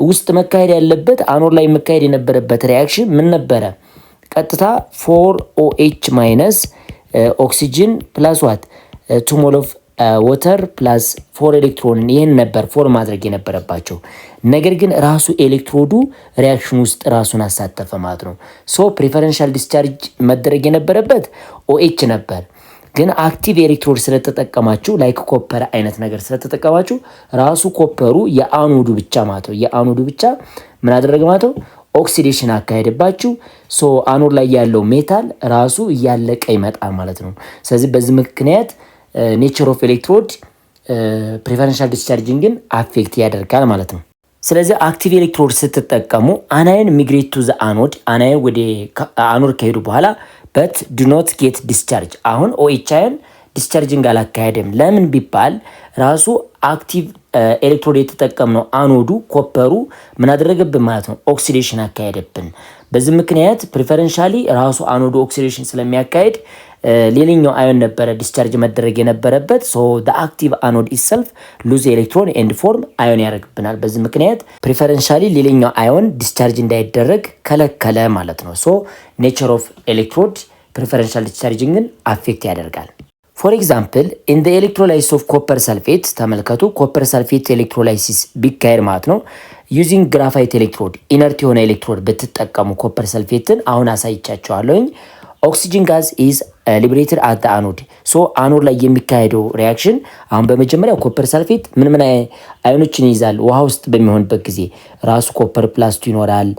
ውስጥ መካሄድ ያለበት አኖድ ላይ መካሄድ የነበረበት ሪያክሽን ምን ነበረ? ቀጥታ 4OH ማይነስ ኦክሲጅን ፕላስ ዋት 2 ሞል ኦፍ ወተር ፕላስ 4 ኤሌክትሮን ይሄን ነበር ፎርም ማድረግ የነበረባቸው። ነገር ግን ራሱ ኤሌክትሮዱ ሪያክሽን ውስጥ ራሱን አሳተፈ ማለት ነው። ሶ ፕሪፈረንሻል ዲስቻርጅ መደረግ የነበረበት OH ነበር። ግን አክቲቭ ኤሌክትሮድ ስለተጠቀማችሁ ላይክ ኮፐር አይነት ነገር ስለተጠቀማችሁ ራሱ ኮፐሩ የአኖዱ ብቻ ማለት ነው የአኖዱ ብቻ ምን አደረገ ማለት ነው? ኦክሲዴሽን አካሄደባችሁ። ሶ አኖድ ላይ ያለው ሜታል ራሱ እያለቀ ይመጣል ማለት ነው። ስለዚህ በዚህ ምክንያት ኔቸር ኦፍ ኤሌክትሮድ ፕሪፈረንሻል ዲስቻርጂንግን አፌክት ያደርጋል ማለት ነው። ስለዚህ አክቲቭ ኤሌክትሮድ ስትጠቀሙ አናየን ሚግሬት ቱ ዘ አኖድ አናየን ወደ አኖድ ከሄዱ በኋላ በት ዱ ኖት ጌት ዲስቻርጅ። አሁን OH አየን ዲስቻርጂንግ አላካሄደም። ለምን ቢባል ራሱ አክቲቭ ኤሌክትሮድ የተጠቀምነው አኖዱ ኮፐሩ ምን አደረገብን ማለት ነው? ኦክሲዴሽን አካሄደብን። በዚህ ምክንያት ፕሪፈረንሻሊ ራሱ አኖዱ ኦክሲዴሽን ስለሚያካሄድ ሌላኛው አዮን ነበረ ዲስቻርጅ መደረግ የነበረበት። ሶ the active anode itself lose electron and form አዮን ያደርግብናል። በዚህ ምክንያት ፕሪፈረንሻሊ ሌላኛው አዮን ዲስቻርጅ እንዳይደረግ ከለከለ ማለት ነው። ሶ ኔቸር ኦፍ ኤሌክትሮድ ፕሪፈረንሻል ዲስቻርጂንግን አፌክት ያደርጋል። ፎር ኤግዛምፕል ኢን ዘ ኤሌክትሮላይሲስ ኦፍ ኮፐር ሰልፌት ተመልከቱ። ኮፐር ሰልፌት ኤሌክትሮላይሲስ ቢካሄድ ማለት ነው ዩዚንግ ግራፋይት ኤሌክትሮድ ኢነርት የሆነ ኤሌክትሮድ ብትጠቀሙ ኮፐር ሰልፌትን አሁን አሳይቻቸዋለሁኝ። ኦክሲጅን ጋዝ ኢዝ ሊብሬትድ አት አኖድ። ሶ አኖድ ላይ የሚካሄደው ሪያክሽን አሁን በመጀመሪያ ኮፐር ሰልፌት ምን አዮኖችን ይይዛል? ውሃ ውስጥ በሚሆንበት ጊዜ ራሱ ኮፐር ፕላስቱ ይኖራል፣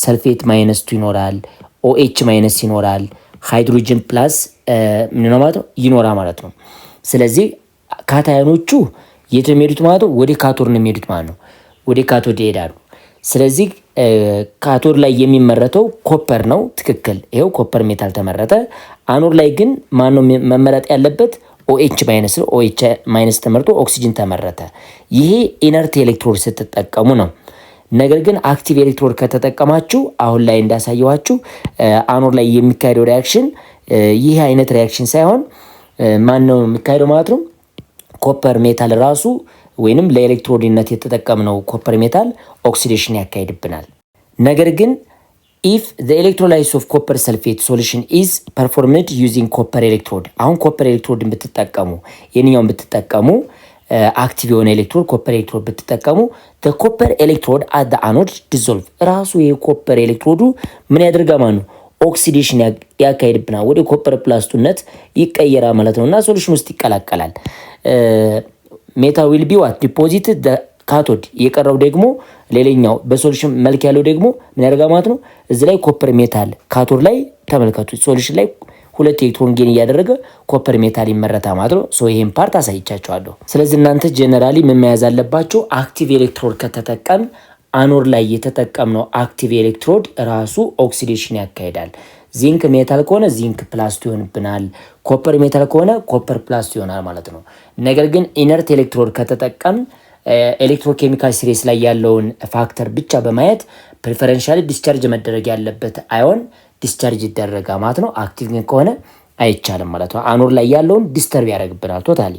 ሰልፌት ማይነስቱ ይኖራል፣ OH ማይነስ ይኖራል፣ ሃይድሮጅን ፕላስ ምን ማለት ነው ይኖራል ማለት ነው። ስለዚህ ካታዮኖቹ የት ነው የሚሄዱት ማለት ነው? ወደ ካቶድ ነው የሚሄዱት ማለት ነው። ወደ ካቶድ ይሄዳሉ። ስለዚህ ካቶድ ላይ የሚመረተው ኮፐር ነው። ትክክል። ይሄው ኮፐር ሜታል ተመረተ። አኖድ ላይ ግን ማን ነው መመረጥ ያለበት? OH ማይነስ ነው። OH ማይነስ ተመርቶ ኦክሲጅን ተመረተ። ይሄ ኢነርት ኤሌክትሮድ ስትጠቀሙ ነው። ነገር ግን አክቲቭ ኤሌክትሮድ ከተጠቀማችሁ አሁን ላይ እንዳሳየዋችሁ አኖድ ላይ የሚካሄደው ሪያክሽን ይህ አይነት ሪያክሽን ሳይሆን ማን ነው የሚካሄደው ማለት ነው? ኮፐር ሜታል ራሱ ወይንም ለኤሌክትሮድነት የተጠቀምነው ኮፐር ሜታል ኦክሲዴሽን ያካሄድብናል። ነገር ግን if the electrolysis of copper sulfate solution is performed using copper electrode አሁን ኮፐር ኤሌክትሮድን ብትጠቀሙ የኛውን ብትጠቀሙ አክቲቭ የሆነ ኤሌክትሮድ ኮፐር ኤሌክትሮድ ብትጠቀሙ the copper electrode at the anode dissolve ራሱ የኮፐር ኤሌክትሮዱ ምን ያደርጋል ማለት ነው? ኦክሲዴሽን ያካሄድብናል። ወደ ኮፐር ፕላስቱነት ይቀየራል ማለት ነውና ሶሉሽን ውስጥ ይቀላቀላል። ሜታል ዊል ቢ ዋት ዲፖዚትድ ካቶድ የቀረው ደግሞ ሌላኛው በሶሉሽን መልክ ያለው ደግሞ ምን ያደርጋል ማለት ነው? እዚህ ላይ ኮፐር ሜታል ካቶድ ላይ ተመልከቱ። ሶሉሽን ላይ 2 ኤሌክትሮን ጌን እያደረገ ኮፐር ሜታል ይመረታል ማለት ነው። ሶ ይሄን ፓርት አሳይቻችኋለሁ። ስለዚህ እናንተ ጀነራሊ ምን መያዝ አለባችሁ? አክቲቭ ኤሌክትሮድ ከተጠቀም አኖድ ላይ የተጠቀምነው አክቲቭ ኤሌክትሮድ ራሱ ኦክሲዴሽን ያካሂዳል። ዚንክ ሜታል ከሆነ ዚንክ ፕላስቱ ይሆንብናል። ኮፐር ሜታል ከሆነ ኮፐር ፕላስቱ ይሆናል ማለት ነው። ነገር ግን ኢነርት ኤሌክትሮድ ከተጠቀም ኤሌክትሮኬሚካል ሲሪስ ላይ ያለውን ፋክተር ብቻ በማየት ፕሪፈረንሻሊ ዲስቻርጅ መደረግ ያለበት አዮን ዲስቻርጅ ይደረጋል ማለት ነው። አክቲቭ ከሆነ አይቻልም ማለት ነው። አኖድ ላይ ያለውን ዲስተርብ ያደርግብናል ቶታሊ።